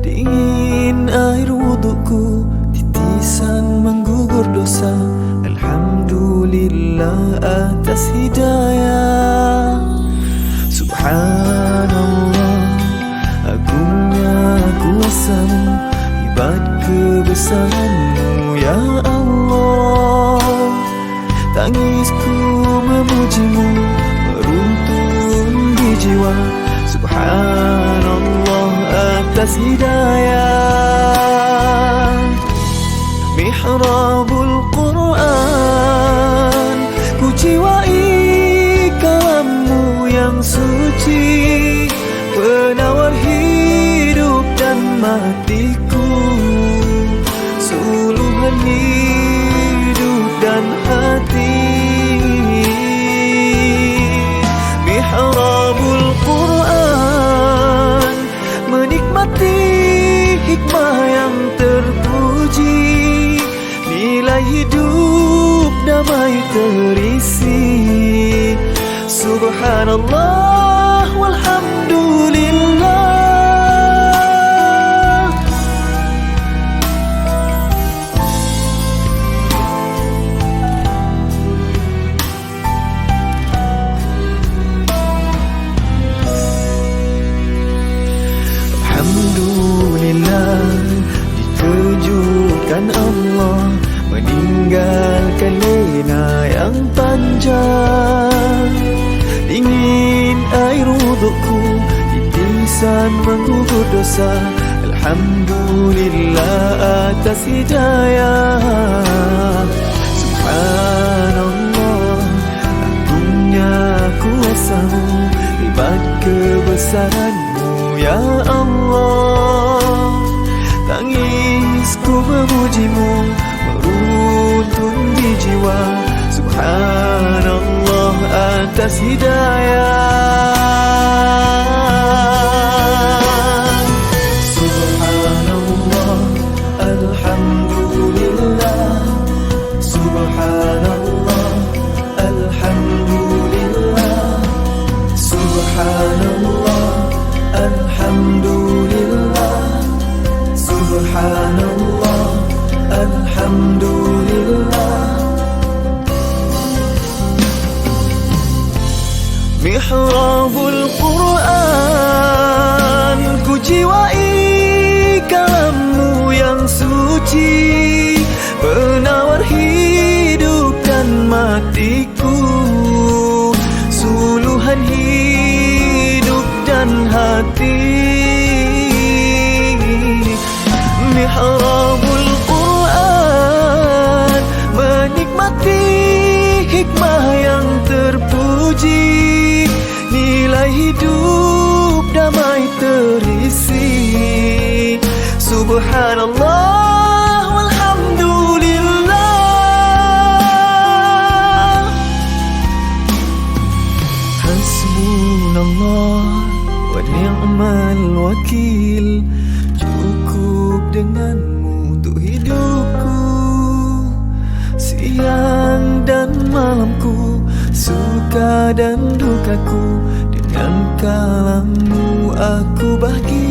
Dingin air wudukku, titisan menggugur dosa. Alhamdulillah atas hidayah. Subhanallah, agungnya kuasamu, hebat kebesaranmu ya Allah. Tangisku memujimu, meruntun di jiwa. Subhanallah atas hidayah. Mihrabul Quran, ku jiwai kalammu yang suci, penawar hidup dan matiku, suluhan hidup dan hati. Mihrabul Quran, menikmati hikmah yang terpuji, damai terisi. Subhanallah walhamdulillah. Alhamdulillah, dikejutkan Allah meninggalkan lena yang panjang. Dingin air wudukku, titisan menggugur dosa. Alhamdulillah atas hidayah. Subhanallah, agungnya kuasa-Mu, hebat kebesaran-Mu ya Allah. Tangisku memuji-Mu, meruntun di jiwa. Subhanallah atas hidayah. Subhanallah, alhamdulillah. Subhanallah, alhamdulillah. Subhanallah, alhamdulillah. Subhanallah, alhamdulillah. Mihrabul Quran, ku jiwai kalam-Mu yang suci, penawar hidup dan matiku, suluhan hidup dan hati. Mihrabul Quran, menikmati hikmah yang terpuji, nilai hidup damai terisi. Subhanallah walhamdulillah. Hasbunallah wa ni'mal wakil. Cukup dengan-Mu untuk hidupku, siang dan malamku, suka dan dukaku. Dengan kalam-Mu aku bahagia.